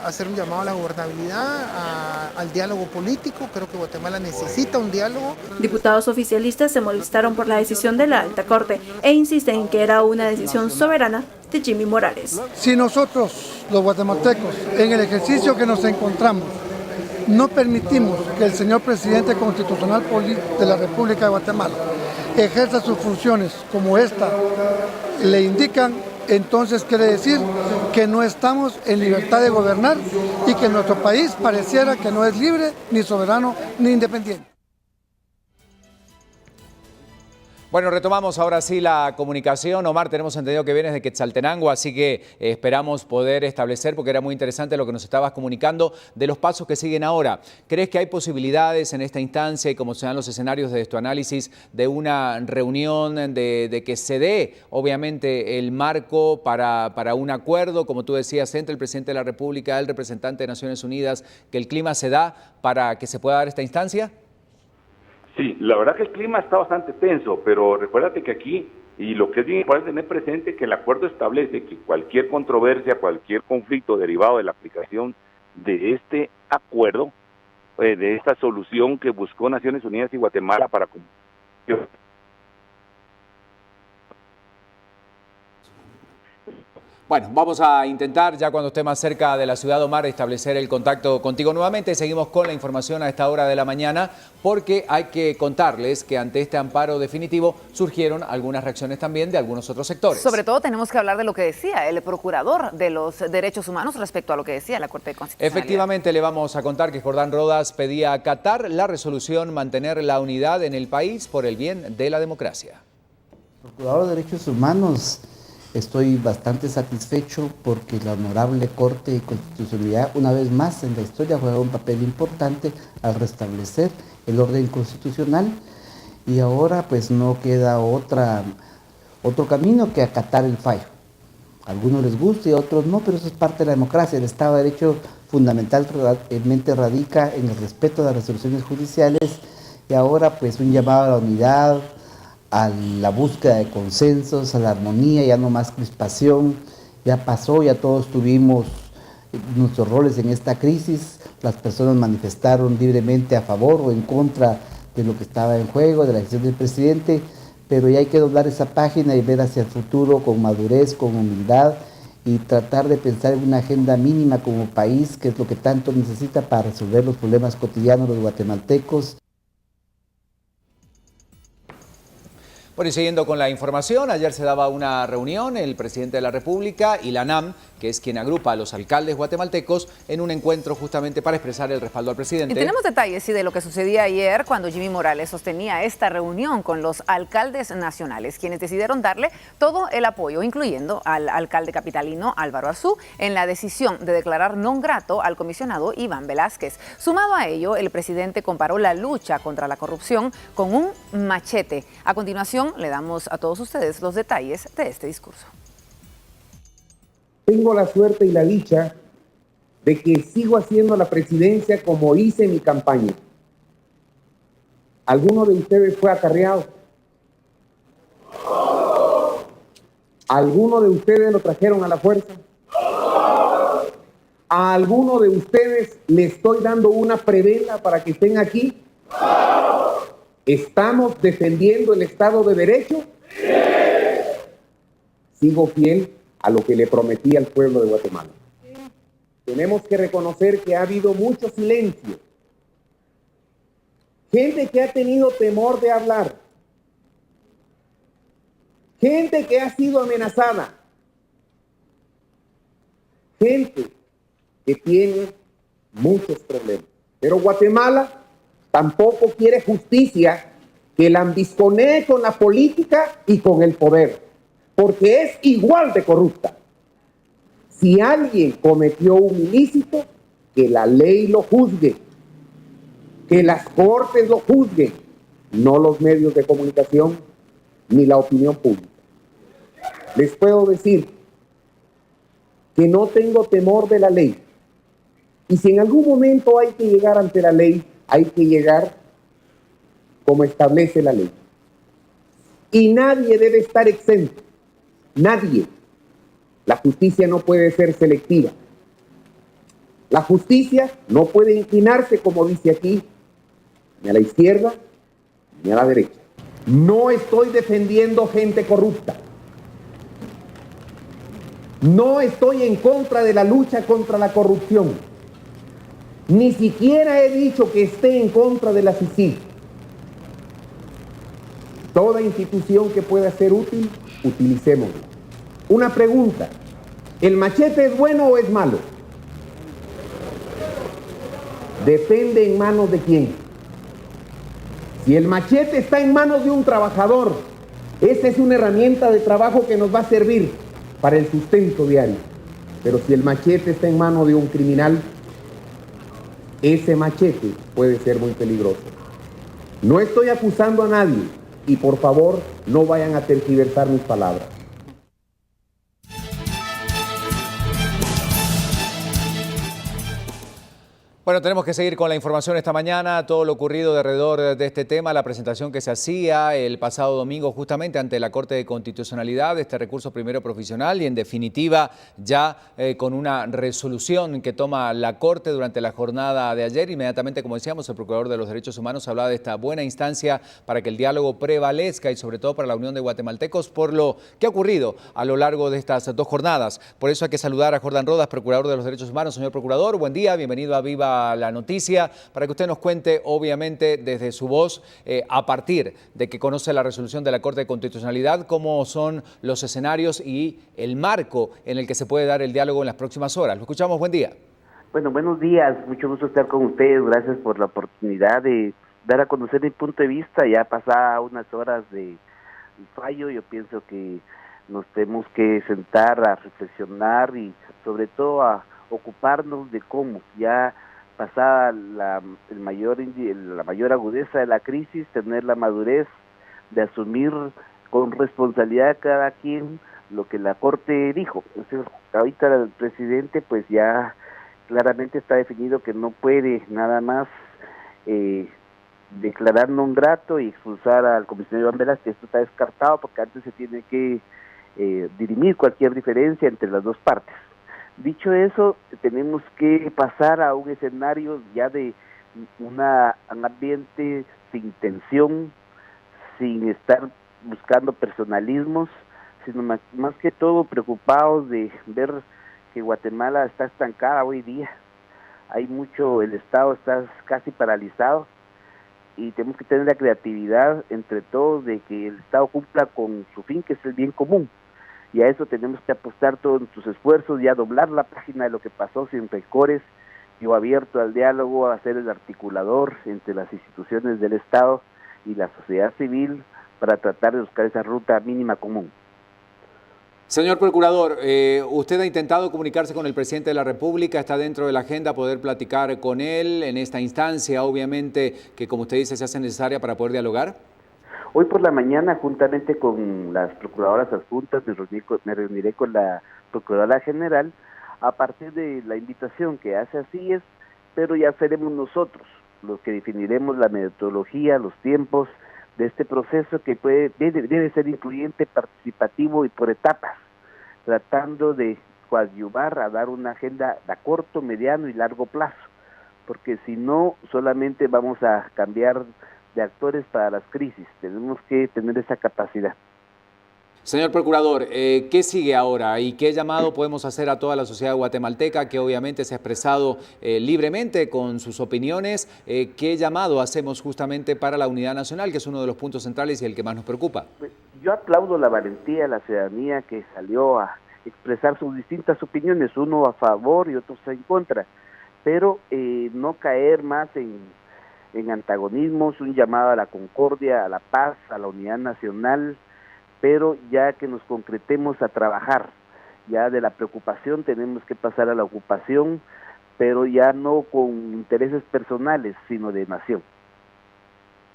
[SPEAKER 5] hacer un llamado a la gobernabilidad, al diálogo político. Creo que Guatemala necesita un diálogo.
[SPEAKER 18] Diputados oficialistas se molestaron por la decisión de la Alta Corte e insisten en que era una decisión soberana de Jimmy Morales.
[SPEAKER 19] Si nosotros, los guatemaltecos, en el ejercicio que nos encontramos, no permitimos que el señor presidente constitucional de la República de Guatemala ejerza sus funciones como esta le indican, entonces quiere decir que no estamos en libertad de gobernar y que nuestro país pareciera que no es libre, ni soberano, ni independiente.
[SPEAKER 3] Bueno, retomamos ahora sí la comunicación. Omar, tenemos entendido que vienes de Quetzaltenango, así que esperamos poder establecer, porque era muy interesante lo que nos estabas comunicando, de los pasos que siguen ahora. ¿Crees que hay posibilidades en esta instancia y como se dan los escenarios de tu análisis de una reunión, de que se dé obviamente el marco para un acuerdo, como tú decías, entre el presidente de la República, el representante de Naciones Unidas, que el clima se da para que se pueda dar esta instancia?
[SPEAKER 17] Sí, la verdad que el clima está bastante tenso, pero recuérdate que aquí, y lo que es bien importante tener presente, que el acuerdo establece que cualquier controversia, cualquier conflicto derivado de la aplicación de este acuerdo, de esta solución que buscó Naciones Unidas y Guatemala para cumplir.
[SPEAKER 3] Bueno, vamos a intentar ya cuando esté más cerca de la ciudad, Omar, establecer el contacto contigo nuevamente. Seguimos con la información a esta hora de la mañana porque hay que contarles que ante este amparo definitivo surgieron algunas reacciones también de algunos otros sectores.
[SPEAKER 6] Sobre todo tenemos que hablar de lo que decía el procurador de los derechos humanos respecto a lo que decía la Corte de Constitucionalidad.
[SPEAKER 3] Efectivamente, le vamos a contar que Jordán Rodas pedía acatar la resolución, mantener la unidad en el país por el bien de la democracia.
[SPEAKER 20] Procurador de Derechos Humanos, estoy bastante satisfecho porque la Honorable Corte de Constitucionalidad, una vez más en la historia, juega un papel importante al restablecer el orden constitucional y ahora pues no queda otro camino que acatar el fallo. A algunos les gusta y a otros no, pero eso es parte de la democracia. El Estado de Derecho fundamentalmente radica en el respeto de las resoluciones judiciales y ahora pues un llamado a la unidad, a la búsqueda de consensos, a la armonía, ya no más crispación, ya pasó, ya todos tuvimos nuestros roles en esta crisis, las personas manifestaron libremente a favor o en contra de lo que estaba en juego, de la decisión del presidente, pero ya hay que doblar esa página y ver hacia el futuro con madurez, con humildad y tratar de pensar en una agenda mínima como país, que es lo que tanto necesita para resolver los problemas cotidianos de los guatemaltecos.
[SPEAKER 3] Bueno, y siguiendo con la información, ayer se daba una reunión, el presidente de la República y la ANAM, que es quien agrupa a los alcaldes guatemaltecos, en un encuentro justamente para expresar el respaldo al presidente.
[SPEAKER 6] Y tenemos detalles de lo que sucedía ayer cuando Jimmy Morales sostenía esta reunión con los alcaldes nacionales, quienes decidieron darle todo el apoyo, incluyendo al alcalde capitalino Álvaro Arzú, en la decisión de declarar non grato al comisionado Iván Velázquez. Sumado a ello, el presidente comparó la lucha contra la corrupción con un machete. A continuación, le damos a todos ustedes los detalles de este discurso.
[SPEAKER 7] Tengo la suerte y la dicha de que sigo haciendo la presidencia como hice en mi campaña. ¿Alguno de ustedes fue acarreado? ¿Alguno de ustedes lo trajeron a la fuerza? ¿A alguno de ustedes le estoy dando una prebenda para que estén aquí? ¿Estamos defendiendo el Estado de Derecho? Sigo fiel a lo que le prometí al pueblo de Guatemala. Tenemos que reconocer que ha habido mucho silencio. Gente que ha tenido temor de hablar. Gente que ha sido amenazada. Gente que tiene muchos problemas. Pero Guatemala tampoco quiere justicia que lambisconee con la política y con el poder, porque es igual de corrupta. Si alguien cometió un ilícito, que la ley lo juzgue, que las cortes lo juzguen, no los medios de comunicación ni la opinión pública. Les puedo decir que no tengo temor de la ley, y si en algún momento hay que llegar ante la ley, hay que llegar como establece la ley. Y nadie debe estar exento. Nadie. La justicia no puede ser selectiva. La justicia no puede inclinarse, como dice aquí, ni a la izquierda ni a la derecha. No estoy defendiendo gente corrupta. No estoy en contra de la lucha contra la corrupción. Ni siquiera he dicho que esté en contra de la CICIG. Toda institución que pueda ser útil, utilicémosla. Una pregunta: ¿el machete es bueno o es malo? Depende en manos de quién. Si el machete está en manos de un trabajador, esa es una herramienta de trabajo que nos va a servir para el sustento diario. Pero si el machete está en manos de un criminal, ese machete puede ser muy peligroso. No estoy acusando a nadie y por favor no vayan a tergiversar mis palabras.
[SPEAKER 3] Bueno, tenemos que seguir con la información esta mañana, todo lo ocurrido alrededor de este tema, la presentación que se hacía el pasado domingo justamente ante la Corte de Constitucionalidad, este recurso primero profesional y en definitiva ya con una resolución que toma la Corte durante la jornada de ayer. Inmediatamente, como decíamos, el Procurador de los Derechos Humanos hablaba de esta buena instancia para que el diálogo prevalezca y sobre todo para la Unión de Guatemaltecos por lo que ha ocurrido a lo largo de estas dos jornadas. Por eso hay que saludar a Jordán Rodas, Procurador de los Derechos Humanos. Señor Procurador, buen día, bienvenido a Viva la Noticia, para que usted nos cuente, obviamente, desde su voz, a partir de que conoce la resolución de la Corte de Constitucionalidad, cómo son los escenarios y el marco en el que se puede dar el diálogo en las próximas horas. Lo escuchamos, buen día.
[SPEAKER 21] Bueno, buenos días, mucho gusto estar con ustedes, gracias por la oportunidad de dar a conocer mi punto de vista. Ya pasadas unas horas del fallo, yo pienso que nos tenemos que sentar a reflexionar y sobre todo a ocuparnos de cómo ya pasada la mayor agudeza de la crisis, tener la madurez de asumir con responsabilidad cada quien lo que la Corte dijo. Entonces, ahorita el presidente pues ya claramente está definido que no puede nada más declarar non grato y expulsar al comisionado Iván Velázquez. Esto está descartado porque antes se tiene que dirimir cualquier diferencia entre las dos partes. Dicho eso, tenemos que pasar a un escenario ya de un ambiente sin tensión, sin estar buscando personalismos, sino más que todo preocupados de ver que Guatemala está estancada hoy día. Hay mucho, el Estado está casi paralizado y tenemos que tener la creatividad entre todos de que el Estado cumpla con su fin, que es el bien común. Y a eso tenemos que apostar todos nuestros esfuerzos y a doblar la página de lo que pasó sin rencores. Yo abierto al diálogo, a ser el articulador entre las instituciones del Estado y la sociedad civil para tratar de buscar esa ruta mínima común.
[SPEAKER 3] Señor Procurador, usted ha intentado comunicarse con el presidente de la República, está dentro de la agenda poder platicar con él en esta instancia, obviamente, que como usted dice se hace necesaria para poder dialogar.
[SPEAKER 21] Hoy por la mañana, juntamente con las procuradoras adjuntas, me reuniré con la Procuradora General a partir de la invitación que hace así es, pero ya seremos nosotros los que definiremos la metodología, los tiempos de este proceso que debe ser incluyente, participativo y por etapas, tratando de coadyuvar a dar una agenda a corto, mediano y largo plazo, porque si no solamente vamos a cambiar de actores para las crisis, tenemos que tener esa capacidad.
[SPEAKER 3] Señor Procurador, ¿qué sigue ahora y qué llamado podemos hacer a toda la sociedad guatemalteca que obviamente se ha expresado libremente con sus opiniones? ¿Qué llamado hacemos justamente para la unidad nacional, que es uno de los puntos centrales y el que más nos preocupa?
[SPEAKER 21] Yo aplaudo la valentía de la ciudadanía que salió a expresar sus distintas opiniones, uno a favor y otros en contra, pero no caer más en antagonismos, un llamado a la concordia, a la paz, a la unidad nacional, pero ya que nos concretemos a trabajar, ya de la preocupación tenemos que pasar a la ocupación, pero ya no con intereses personales, sino de nación.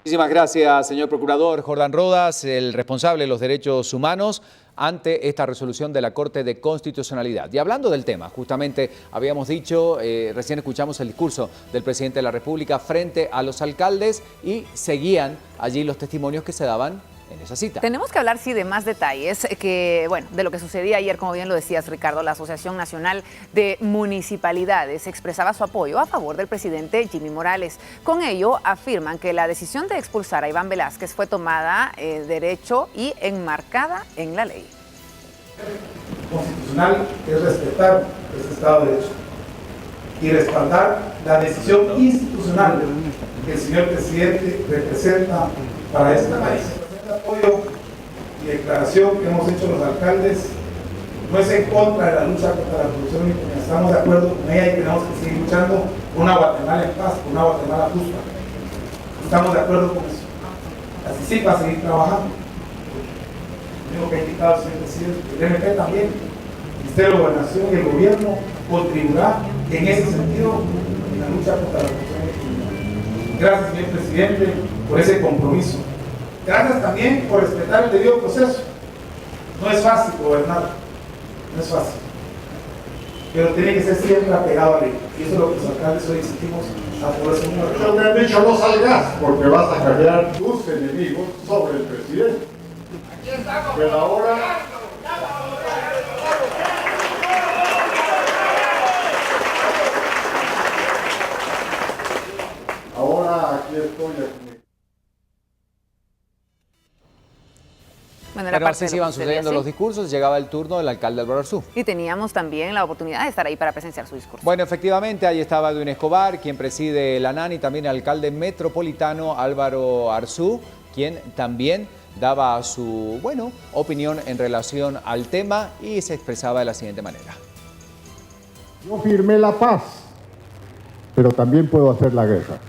[SPEAKER 3] Muchísimas gracias, señor Procurador Jordán Rodas, el responsable de los derechos humanos, ante esta resolución de la Corte de Constitucionalidad. Y hablando del tema, justamente habíamos dicho, recién escuchamos el discurso del presidente de la República frente a los alcaldes y seguían allí los testimonios que se daban en esa cita.
[SPEAKER 6] Tenemos que hablar, sí, de más detalles, de lo que sucedía ayer, como bien lo decías, Ricardo. La Asociación Nacional de Municipalidades expresaba su apoyo a favor del presidente Jimmy Morales. Con ello, afirman que la decisión de expulsar a Iván Velásquez fue tomada derecho y enmarcada en la ley.
[SPEAKER 8] Constitucional es respetar ese Estado de Derecho y respaldar la decisión institucional que el señor presidente representa para este país. Apoyo y declaración que hemos hecho los alcaldes no es en contra de la lucha contra la corrupción, estamos de acuerdo con ella y tenemos que seguir luchando por una Guatemala en paz, por una Guatemala justa. Estamos de acuerdo con eso. Así sí va a seguir trabajando. Lo mismo que ha indicado el señor presidente, el MP también, el Ministerio de Gobernación y el gobierno contribuirá en ese sentido en la lucha contra la corrupción. Gracias, señor presidente, por ese compromiso. Gracias también por respetar el debido proceso. No es fácil gobernar, no es fácil, pero tiene que ser siempre apegado a la ley. Y eso es lo que los alcaldes hoy exigimos a por eso mismo.
[SPEAKER 22] Pero me han dicho no salgas porque vas a cambiar tus enemigos sobre el presidente. Pero ahora... Ahora aquí estoy.
[SPEAKER 6] Bueno,
[SPEAKER 3] así se iban sucediendo los discursos, llegaba el turno del alcalde Álvaro Arzú.
[SPEAKER 6] Y teníamos también la oportunidad de estar ahí para presenciar su discurso.
[SPEAKER 3] Bueno, efectivamente, ahí estaba Edwin Escobar, quien preside la ANAN, y también el alcalde metropolitano Álvaro Arzú, quien también daba su, opinión en relación al tema y se expresaba de la siguiente manera.
[SPEAKER 22] Yo firmé la paz, pero también puedo hacer la guerra.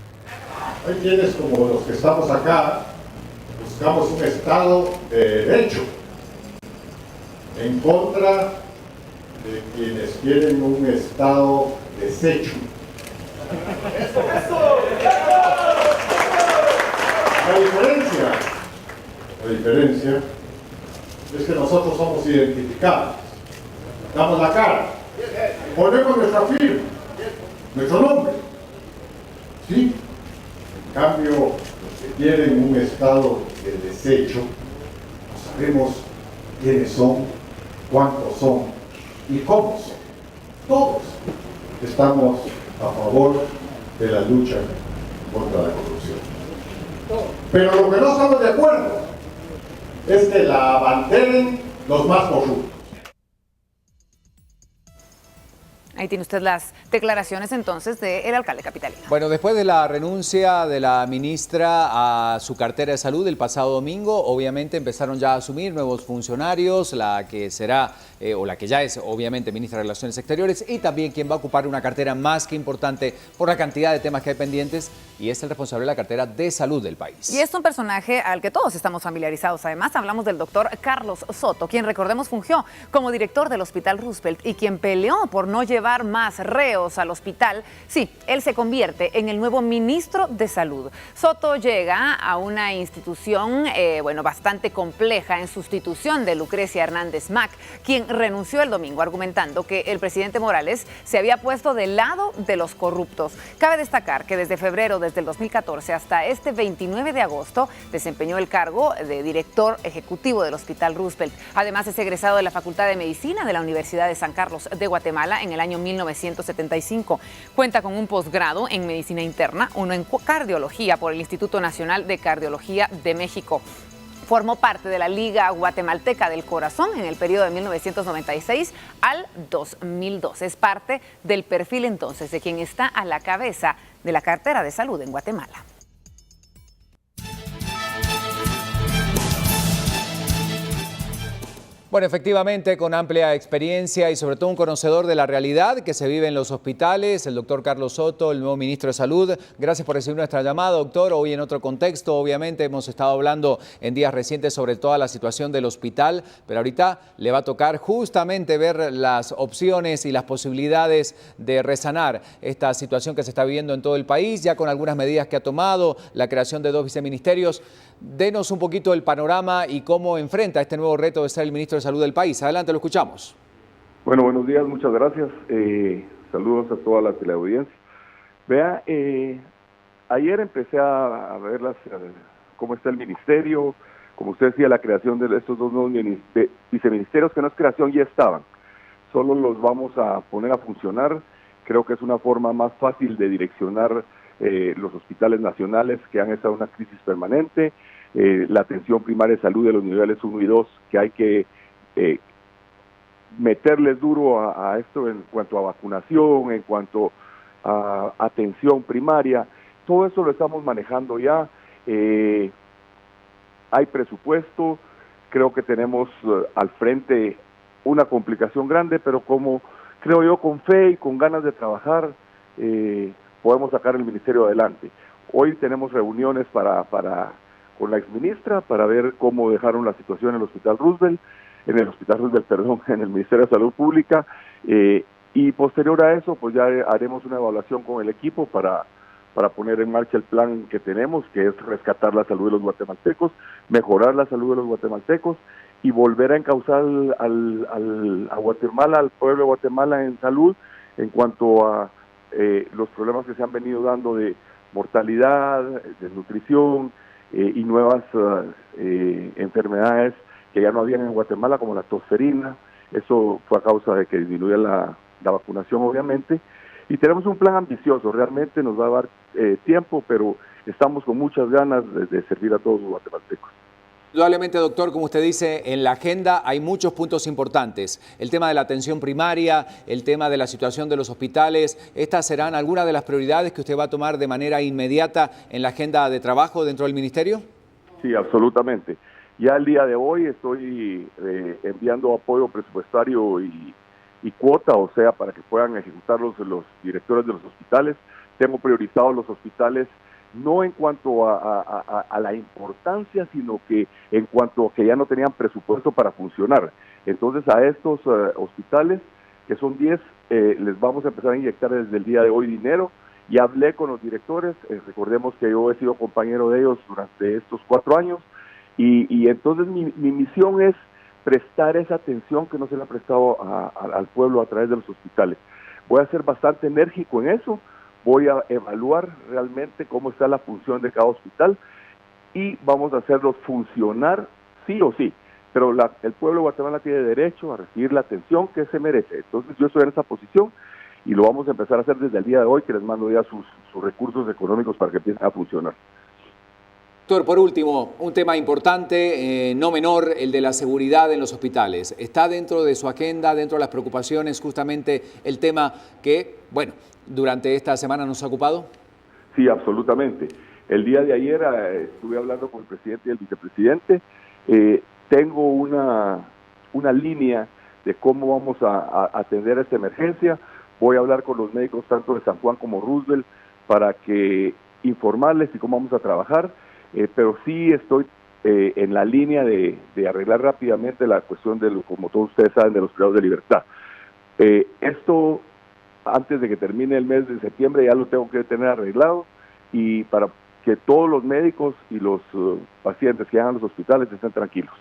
[SPEAKER 22] Hay quienes como los que estamos acá, buscamos un Estado de derecho en contra de quienes quieren un Estado deshecho. La diferencia es que nosotros somos identificados, damos la cara, ponemos nuestra firma, nuestro nombre. ¿Sí? En cambio, los que quieren un Estado de desecho, no sabemos quiénes son, cuántos son y cómo son. Todos estamos a favor de la lucha contra la corrupción. Pero lo que no estamos de acuerdo es que la abanderen los más corruptos.
[SPEAKER 6] Ahí tiene usted las declaraciones entonces del alcalde capitalino.
[SPEAKER 3] Bueno, después de la renuncia de la ministra a su cartera de salud el pasado domingo, obviamente empezaron ya a asumir nuevos funcionarios, la que será o la que ya es obviamente ministra de Relaciones Exteriores y también quien va a ocupar una cartera más que importante por la cantidad de temas que hay pendientes y es el responsable de la cartera de salud del país.
[SPEAKER 6] Y es un personaje al que todos estamos familiarizados. Además, hablamos del doctor Carlos Soto, quien recordemos fungió como director del Hospital Roosevelt y quien peleó por no llevar más reos al hospital. Sí, él se convierte en el nuevo ministro de Salud. Soto llega a una institución bastante compleja en sustitución de Lucrecia Hernández Mac, quien renunció el domingo argumentando que el presidente Morales se había puesto del lado de los corruptos. Cabe destacar que desde febrero desde el 2014 hasta este 29 de agosto desempeñó el cargo de director ejecutivo del Hospital Roosevelt. Además es egresado de la Facultad de Medicina de la Universidad de San Carlos de Guatemala en el año 1975. Cuenta con un posgrado en Medicina Interna, uno en Cardiología por el Instituto Nacional de Cardiología de México. Formó parte de la Liga Guatemalteca del Corazón en el periodo de 1996 al 2002. Es parte del perfil entonces de quien está a la cabeza de la cartera de salud en Guatemala.
[SPEAKER 3] Bueno, efectivamente, con amplia experiencia y sobre todo un conocedor de la realidad que se vive en los hospitales, el doctor Carlos Soto, el nuevo ministro de Salud. Gracias por recibir nuestra llamada, doctor. Hoy en otro contexto, obviamente, hemos estado hablando en días recientes sobre toda la situación del hospital, pero ahorita le va a tocar justamente ver las opciones y las posibilidades de resanar esta situación que se está viviendo en todo el país, ya con algunas medidas que ha tomado, la creación de 2 viceministerios. Denos un poquito el panorama y cómo enfrenta este nuevo reto de ser el ministro de Salud del país. Adelante, lo escuchamos.
[SPEAKER 1] Bueno, buenos días, muchas gracias. Saludos a toda la teleaudiencia. Vea, ayer empecé a ver cómo está el ministerio, como usted decía, la creación de estos 2 nuevos viceministerios, que no es creación, ya estaban. Solo los vamos a poner a funcionar. Creo que es una forma más fácil de direccionar los hospitales nacionales que han estado en una crisis permanente, la atención primaria de salud de los niveles 1 y 2, que hay que meterles duro a esto en cuanto a vacunación, en cuanto a atención primaria. Todo eso lo estamos manejando ya. Hay presupuesto, creo que tenemos al frente una complicación grande, pero como creo yo, con fe y con ganas de trabajar, podemos sacar el ministerio adelante. Hoy tenemos reuniones con la exministra para ver cómo dejaron la situación en el Hospital Roosevelt, en el Ministerio de Salud Pública, y posterior a eso, pues ya haremos una evaluación con el equipo para poner en marcha el plan que tenemos, que es rescatar la salud de los guatemaltecos, mejorar la salud de los guatemaltecos y volver a encauzar a Guatemala, al pueblo de Guatemala en salud, en cuanto a los problemas que se han venido dando de mortalidad, desnutrición y nuevas enfermedades que ya no habían en Guatemala, como la tosferina. Eso fue a causa de que disminuye la vacunación, obviamente. Y tenemos un plan ambicioso, realmente nos va a dar tiempo, pero estamos con muchas ganas de servir a todos los guatemaltecos.
[SPEAKER 3] Indudablemente, doctor, como usted dice, en la agenda hay muchos puntos importantes. El tema de la atención primaria, el tema de la situación de los hospitales. ¿Estas serán algunas de las prioridades que usted va a tomar de manera inmediata en la agenda de trabajo dentro del ministerio?
[SPEAKER 1] Sí, absolutamente. Ya el día de hoy estoy enviando apoyo presupuestario y cuota, o sea, para que puedan ejecutarlos los directores de los hospitales. Tengo priorizados los hospitales no en cuanto a la importancia, sino que en cuanto a que ya no tenían presupuesto para funcionar. Entonces a estos hospitales, que son 10, les vamos a empezar a inyectar desde el día de hoy dinero. Ya hablé con los directores, recordemos que yo he sido compañero de ellos durante estos 4 años, y entonces mi misión es prestar esa atención que no se le ha prestado al pueblo a través de los hospitales. Voy a ser bastante enérgico en eso. Voy a evaluar realmente cómo está la función de cada hospital y vamos a hacerlos funcionar sí o sí. Pero el pueblo de Guatemala tiene derecho a recibir la atención que se merece. Entonces yo estoy en esa posición y lo vamos a empezar a hacer desde el día de hoy, que les mando ya sus recursos económicos para que empiecen a funcionar.
[SPEAKER 3] Doctor, por último, un tema importante, no menor, el de la seguridad en los hospitales. ¿Está dentro de su agenda, dentro de las preocupaciones, justamente el tema que, bueno, durante esta semana nos ha ocupado?
[SPEAKER 1] Sí, absolutamente. El día de ayer estuve hablando con el presidente y el vicepresidente. Tengo una línea de cómo vamos a atender esta emergencia. Voy a hablar con los médicos tanto de San Juan como Roosevelt para que informarles y cómo vamos a trabajar. Pero sí estoy en la línea de arreglar rápidamente la cuestión de, como todos ustedes saben, de los privados de libertad. Esto, antes de que termine el mes de septiembre, ya lo tengo que tener arreglado, y para que todos los médicos y los pacientes que llegan a los hospitales estén tranquilos.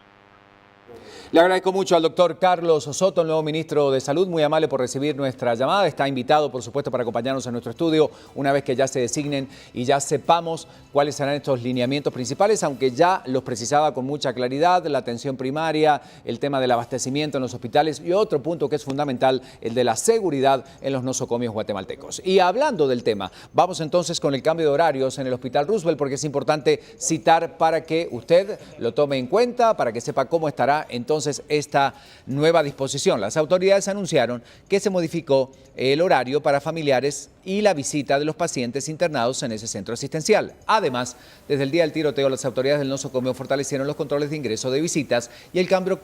[SPEAKER 3] Le agradezco mucho al doctor Carlos Soto, el nuevo ministro de Salud, muy amable por recibir nuestra llamada. Está invitado, por supuesto, para acompañarnos en nuestro estudio una vez que ya se designen y ya sepamos cuáles serán estos lineamientos principales, aunque ya los precisaba con mucha claridad: la atención primaria, el tema del abastecimiento en los hospitales y otro punto que es fundamental, el de la seguridad en los nosocomios guatemaltecos. Y hablando del tema, vamos entonces con el cambio de horarios en el Hospital Roosevelt, porque es importante citar para que usted lo tome en cuenta, para que sepa cómo estará entonces esta nueva disposición. Las autoridades anunciaron que se modificó el horario para familiares y la visita de los pacientes internados en ese centro asistencial. Además, desde el día del tiroteo, las autoridades del nosocomio fortalecieron los controles de ingreso de visitas y el cambio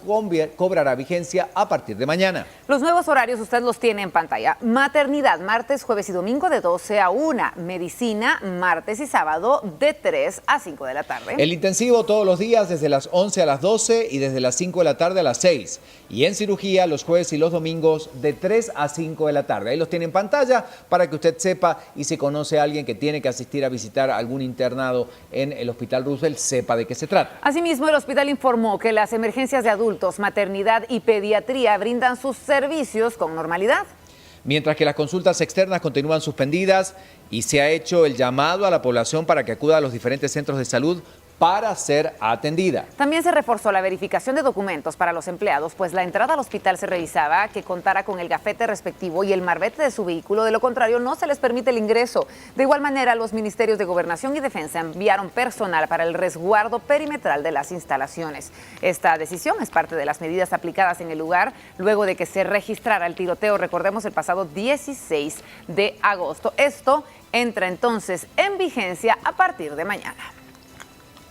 [SPEAKER 3] cobrará vigencia a partir de mañana.
[SPEAKER 6] Los nuevos horarios usted los tiene en pantalla. Maternidad, martes, jueves y domingo de 12 a 1. Medicina, martes y sábado de 3 a 5 de la tarde.
[SPEAKER 3] El intensivo todos los días desde las 11 a las 12 y desde las 5 de la tarde a las 6. Y en cirugía los jueves y los domingos de 3 a 5 de la tarde. Ahí los tiene en pantalla para que usted sepa, y si conoce a alguien que tiene que asistir a visitar a algún internado en el Hospital Roosevelt, sepa de qué se trata.
[SPEAKER 6] Asimismo, el hospital informó que las emergencias de adultos, maternidad y pediatría brindan sus servicios con normalidad.
[SPEAKER 3] Mientras que las consultas externas continúan suspendidas y se ha hecho el llamado a la población para que acuda a los diferentes centros de salud para ser atendida.
[SPEAKER 6] También se reforzó la verificación de documentos para los empleados, pues la entrada al hospital se revisaba que contara con el gafete respectivo y el marbete de su vehículo; de lo contrario no se les permite el ingreso. De igual manera, los ministerios de Gobernación y Defensa enviaron personal para el resguardo perimetral de las instalaciones. Esta decisión es parte de las medidas aplicadas en el lugar luego de que se registrara el tiroteo, recordemos, el pasado 16 de agosto. Esto entra entonces en vigencia a partir de mañana.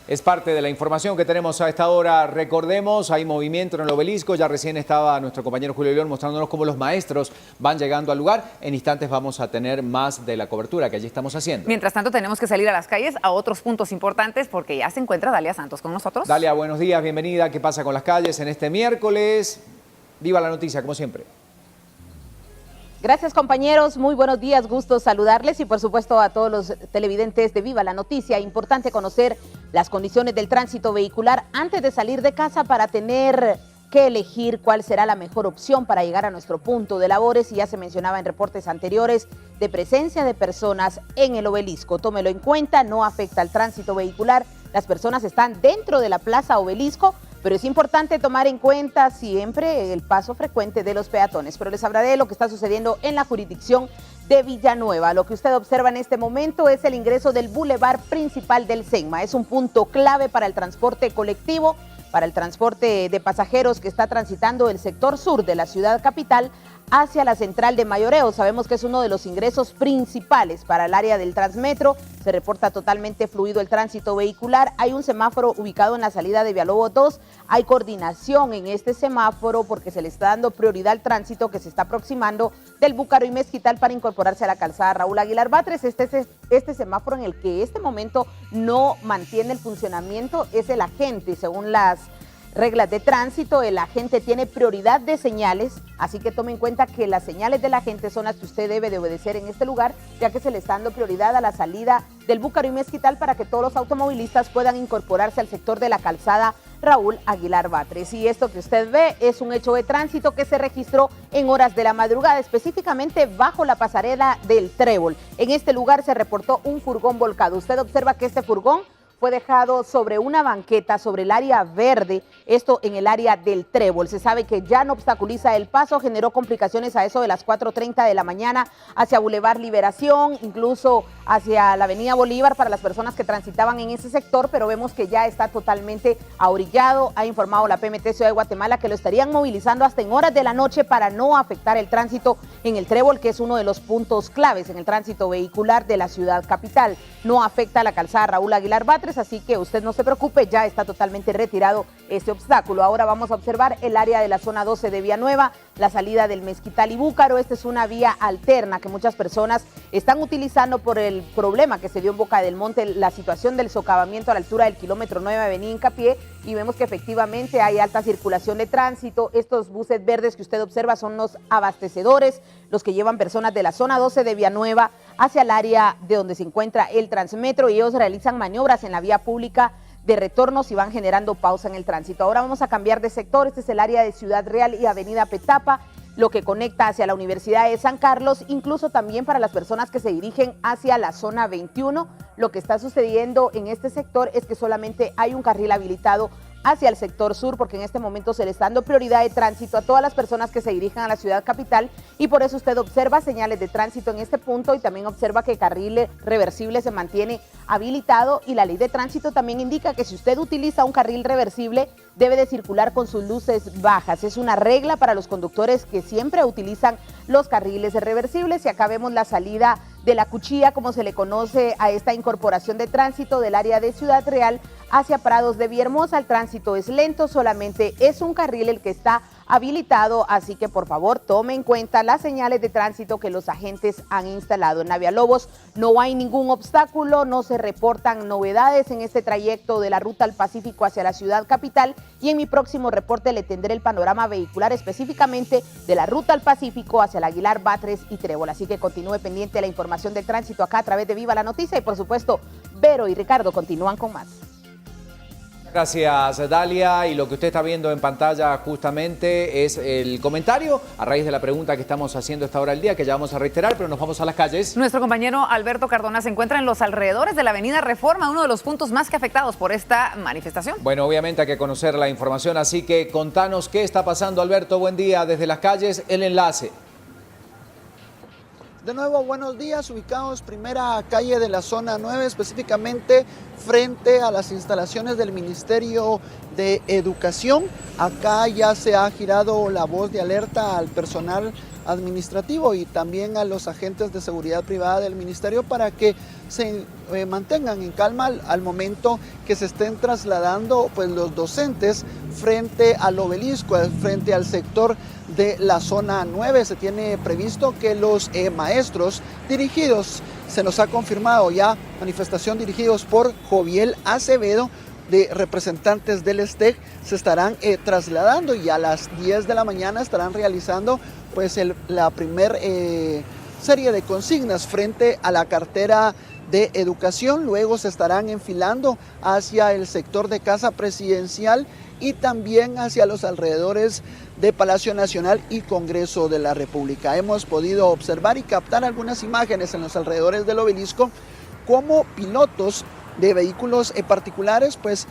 [SPEAKER 3] Es parte de la información que tenemos a esta hora. Recordemos, hay movimiento en el obelisco. Ya recién estaba nuestro compañero Julio León mostrándonos cómo los maestros van llegando al lugar. En instantes vamos a tener más de la cobertura que allí estamos haciendo.
[SPEAKER 6] Mientras tanto, tenemos que salir a las calles a otros puntos importantes porque ya se encuentra Dalia Santos con nosotros.
[SPEAKER 3] Dalia, buenos días, bienvenida. ¿Qué pasa con las calles en este miércoles? Viva la noticia, como siempre.
[SPEAKER 9] Gracias, compañeros, muy buenos días, gusto saludarles y por supuesto a todos los televidentes de Viva la Noticia. Importante conocer las condiciones del tránsito vehicular antes de salir de casa para tener que elegir cuál será la mejor opción para llegar a nuestro punto de labores. Y ya se mencionaba en reportes anteriores de presencia de personas en el obelisco. Tómelo en cuenta, no afecta al tránsito vehicular. Las personas están dentro de la Plaza Obelisco, pero es importante tomar en cuenta siempre el paso frecuente de los peatones. Pero les hablaré de lo que está sucediendo en la jurisdicción de Villanueva. Lo que usted observa en este momento es el ingreso del bulevar principal del SEGMA. Es un punto clave para el transporte colectivo, para el transporte de pasajeros que está transitando el sector sur de la ciudad capital hacia la central de Mayoreo. Sabemos que es uno de los ingresos principales para el área del Transmetro. Se reporta totalmente fluido el tránsito vehicular. Hay un semáforo ubicado en la salida de Villalobos 2. Hay coordinación en este semáforo porque se le está dando prioridad al tránsito que se está aproximando del Búcaro y Mezquital para incorporarse a la calzada Raúl Aguilar Batres. Este semáforo en el que este momento no mantiene el funcionamiento es el agente, según las reglas de tránsito. El agente tiene prioridad de señales, así que tome en cuenta que las señales del agente son las que usted debe de obedecer en este lugar, ya que se le está dando prioridad a la salida del Búcaro y Mezquital para que todos los automovilistas puedan incorporarse al sector de la calzada Raúl Aguilar Batres. Y esto que usted ve es un hecho de tránsito que se registró en horas de la madrugada, específicamente bajo la pasarela del Trébol. En este lugar se reportó un furgón volcado. Usted observa que este furgón fue dejado sobre una banqueta, sobre el área verde esto en el área del Trébol. Se sabe que ya no obstaculiza el paso, generó complicaciones a eso de las 4:30 de la mañana hacia Boulevard Liberación, incluso hacia la Avenida Bolívar para las personas que transitaban en ese sector, pero vemos que ya está totalmente ahorillado. Ha informado la PMT Ciudad de Guatemala que lo estarían movilizando hasta en horas de la noche para no afectar el tránsito en el Trébol, que es uno de los puntos claves en el tránsito vehicular de la ciudad capital. No afecta la calzada Raúl Aguilar Batres, así que usted no se preocupe, ya está totalmente retirado este obstáculo. Ahora vamos a observar el área de la zona 12 de Villanueva, la salida del Mezquital y Búcaro. Esta es una vía alterna que muchas personas están utilizando por el problema que se dio en Boca del Monte, la situación del socavamiento a la altura del kilómetro 9 Avenida Hincapié, y vemos que efectivamente hay alta circulación de tránsito. Estos buses verdes que usted observa son los abastecedores, los que llevan personas de la zona 12 de Villanueva hacia el área de donde se encuentra el Transmetro, y ellos realizan maniobras en la vía pública de retornos y van generando pausa en el tránsito. Ahora vamos a cambiar de sector. Este es el área de Ciudad Real y Avenida Petapa, lo que conecta hacia la Universidad de San Carlos, incluso también para las personas que se dirigen hacia la zona 21. Lo que está sucediendo en este sector es que solamente hay un carril habilitado hacia el sector sur, porque en este momento se le está dando prioridad de tránsito a todas las personas que se dirijan a la ciudad capital, y por eso usted observa señales de tránsito en este punto, y también observa que el carril reversible se mantiene habilitado, y la ley de tránsito también indica que si usted utiliza un carril reversible debe de circular con sus luces bajas. Es una regla para los conductores que siempre utilizan los carriles reversibles, y acá vemos la salida de la Cuchilla, como se le conoce a esta incorporación de tránsito del área de Ciudad Real hacia Prados de Villahermosa. El tránsito es lento, solamente es un carril el que está habilitado, así que por favor tome en cuenta las señales de tránsito que los agentes han instalado. En Navia Lobos no hay ningún obstáculo, no se reportan novedades en este trayecto de la ruta al Pacífico hacia la ciudad capital, y en mi próximo reporte le tendré el panorama vehicular específicamente de la ruta al Pacífico hacia el Aguilar, Batres y Trébol. Así que continúe pendiente de la información del tránsito acá a través de Viva la Noticia, y por supuesto Vero y Ricardo continúan con más.
[SPEAKER 3] Gracias, Dalia. Y lo que usted está viendo en pantalla justamente es el comentario a raíz de la pregunta que estamos haciendo a esta hora del día, que ya vamos a reiterar, pero nos vamos a las calles.
[SPEAKER 6] Nuestro compañero Alberto Cardona se encuentra en los alrededores de la avenida Reforma, uno de los puntos más que afectados por esta manifestación.
[SPEAKER 3] Bueno, obviamente hay que conocer la información, así que contanos qué está pasando, Alberto. Buen día desde las calles, el enlace.
[SPEAKER 11] De nuevo, buenos días, ubicados primera calle de la zona 9, específicamente frente a las instalaciones del Ministerio de Educación. Acá ya se ha girado la voz de alerta al personal administrativo y también a los agentes de seguridad privada del ministerio para que se mantengan en calma al momento que se estén trasladando pues los docentes frente al obelisco, frente al sector de la zona 9. Se tiene previsto que los maestros dirigidos, se nos ha confirmado ya, manifestación dirigidos por Joviel Acevedo, de representantes del STEC, se estarán trasladando, y a las 10 de la mañana estarán realizando pues la primer serie de consignas frente a la cartera de educación. Luego se estarán enfilando hacia el sector de Casa Presidencial y también hacia los alrededores de Palacio Nacional y Congreso de la República. Hemos podido observar y captar algunas imágenes en los alrededores del obelisco, como pilotos de vehículos particulares pues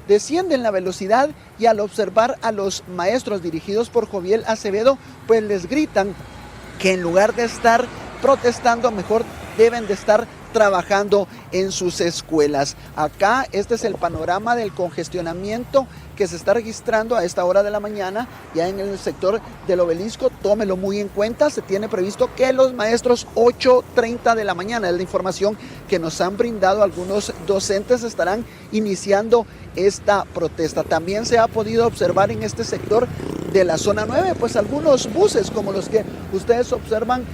[SPEAKER 11] descienden la velocidad, y al observar a los maestros dirigidos por Joviel Acevedo pues les gritan que en lugar de estar protestando mejor deben de estar trabajando en sus escuelas. Acá este es el panorama del congestionamiento que se está registrando a esta hora de la mañana ya en el sector del obelisco. Tómelo muy en cuenta, se tiene previsto que los maestros 8:30 de la mañana, es la información que nos han brindado algunos docentes, estarán iniciando esta protesta. También se ha podido observar en este sector de la zona 9 pues algunos buses como los que ustedes observan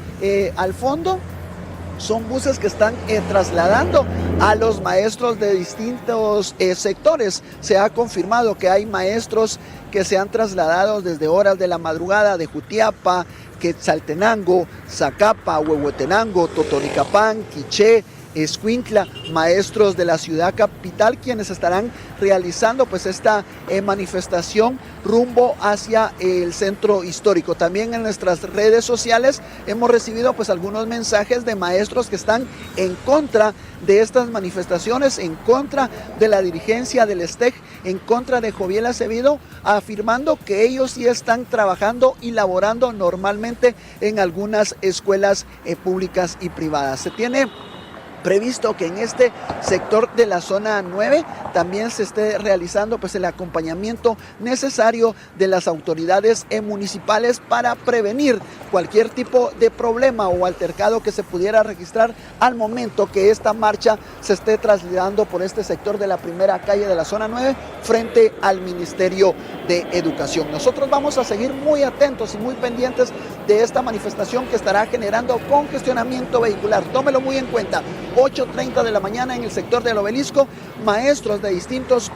[SPEAKER 11] al fondo. Son buses que están trasladando a los maestros de distintos sectores. Se ha confirmado que hay maestros que se han trasladado desde horas de la madrugada de Jutiapa, Quetzaltenango, Zacapa, Huehuetenango, Totonicapán, Quiché, Escuintla, maestros de la ciudad capital, quienes estarán realizando pues esta manifestación rumbo hacia el centro histórico. También en nuestras redes sociales hemos recibido pues algunos mensajes de maestros que están en contra de estas manifestaciones, en contra de la dirigencia del STEC en contra de Joviel Acevedo, afirmando que ellos sí están trabajando y laborando normalmente en algunas escuelas públicas y privadas. Se tiene previsto que en este sector de la zona 9 también se esté realizando pues el acompañamiento necesario de las autoridades municipales para prevenir cualquier tipo de problema o altercado que se pudiera registrar al momento que esta marcha se esté trasladando por este sector de la primera calle de la zona 9 frente al Ministerio de Educación. Nosotros vamos a seguir muy atentos y muy pendientes de esta manifestación que estará generando congestionamiento vehicular. Tómelo muy en cuenta. 8:30 de la mañana en el sector del Obelisco, maestros de distintos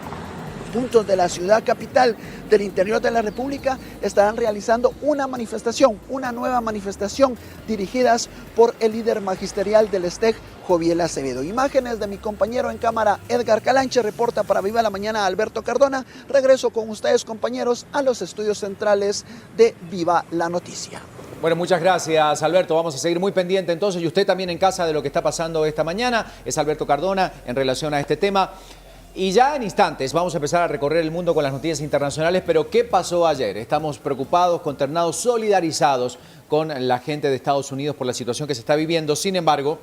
[SPEAKER 11] puntos de la ciudad capital del interior de la República estarán realizando una manifestación, una nueva manifestación dirigidas por el líder magisterial del STEC, Joviel Acevedo. Imágenes de mi compañero en cámara Edgar Calanche, reporta para Viva la Mañana Alberto Cardona. Regreso con ustedes, compañeros, a los estudios centrales de Viva la Noticia.
[SPEAKER 3] Bueno, muchas gracias, Alberto. Vamos a seguir muy pendiente entonces, y usted también en casa, de lo que está pasando esta mañana. Es Alberto Cardona en relación a este tema. Y ya en instantes vamos a empezar a recorrer el mundo con las noticias internacionales. Pero ¿qué pasó ayer? Estamos preocupados, consternados, solidarizados con la gente de Estados Unidos por la situación que se está viviendo. Sin embargo,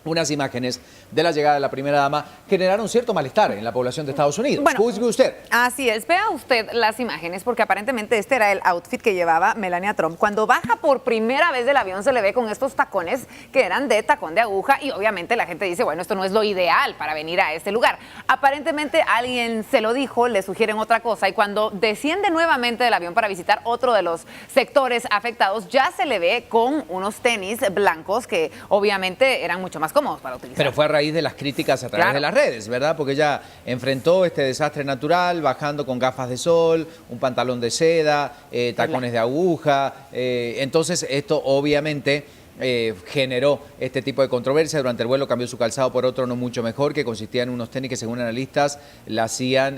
[SPEAKER 3] unas imágenes de la llegada de la primera dama generaron cierto malestar en la población de Estados Unidos.
[SPEAKER 6] Bueno,
[SPEAKER 3] juzgue usted.
[SPEAKER 6] Así es, vea usted las imágenes, porque aparentemente este era el outfit que llevaba Melania Trump. Cuando baja por primera vez del avión se le ve con estos tacones que eran de tacón de aguja, y obviamente la gente dice, bueno, esto no es lo ideal para venir a este lugar. Aparentemente alguien se lo dijo, le sugieren otra cosa, y cuando desciende nuevamente del avión para visitar otro de los sectores afectados, ya se le ve con unos tenis blancos que obviamente eran mucho más cómodos para utilizar.
[SPEAKER 3] Pero fue a raíz de las críticas a través de las redes, ¿verdad? Porque ella enfrentó este desastre natural bajando con gafas de sol, un pantalón de seda, tacones de aguja. Entonces esto obviamente generó este tipo de controversia. Durante el vuelo cambió su calzado por otro no mucho mejor, que consistía en unos tenis que, según analistas, la hacían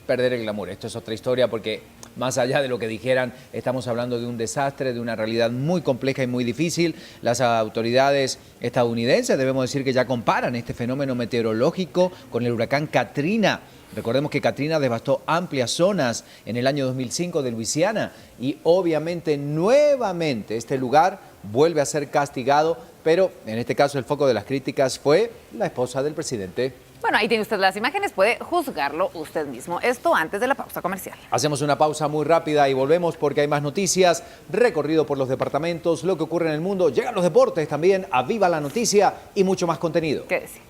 [SPEAKER 3] perder el glamour. Esto es otra historia, porque más allá de lo que dijeran, estamos hablando de un desastre, de una realidad muy compleja y muy difícil. Las autoridades estadounidenses, debemos decir, que ya comparan este fenómeno meteorológico con el huracán Katrina. Recordemos que Katrina devastó amplias zonas en el año 2005 de Luisiana, y obviamente nuevamente este lugar vuelve a ser castigado, pero en este caso el foco de las críticas fue la esposa del presidente.
[SPEAKER 6] Bueno, ahí tiene usted las imágenes, puede juzgarlo usted mismo. Esto antes de la pausa comercial.
[SPEAKER 3] Hacemos una pausa muy rápida y volvemos, porque hay más noticias, recorrido por los departamentos, lo que ocurre en el mundo, llegan los deportes también, a Viva la Noticia, y mucho más contenido.
[SPEAKER 6] Quédese.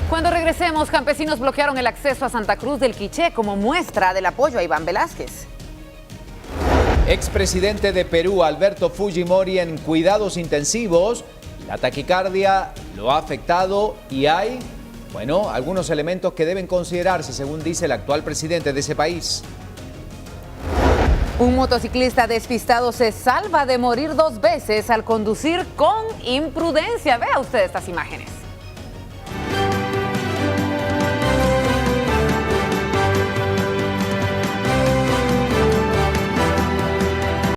[SPEAKER 6] Cuando regresemos, campesinos bloquearon el acceso a Santa Cruz del Quiché como muestra del apoyo a Iván Velázquez.
[SPEAKER 3] Expresidente de Perú, Alberto Fujimori, en cuidados intensivos. La taquicardia lo ha afectado y hay, bueno, algunos elementos que deben considerarse, según dice el actual presidente de ese país.
[SPEAKER 6] Un motociclista despistado se salva de morir 2 veces al conducir con imprudencia. Vea usted estas imágenes.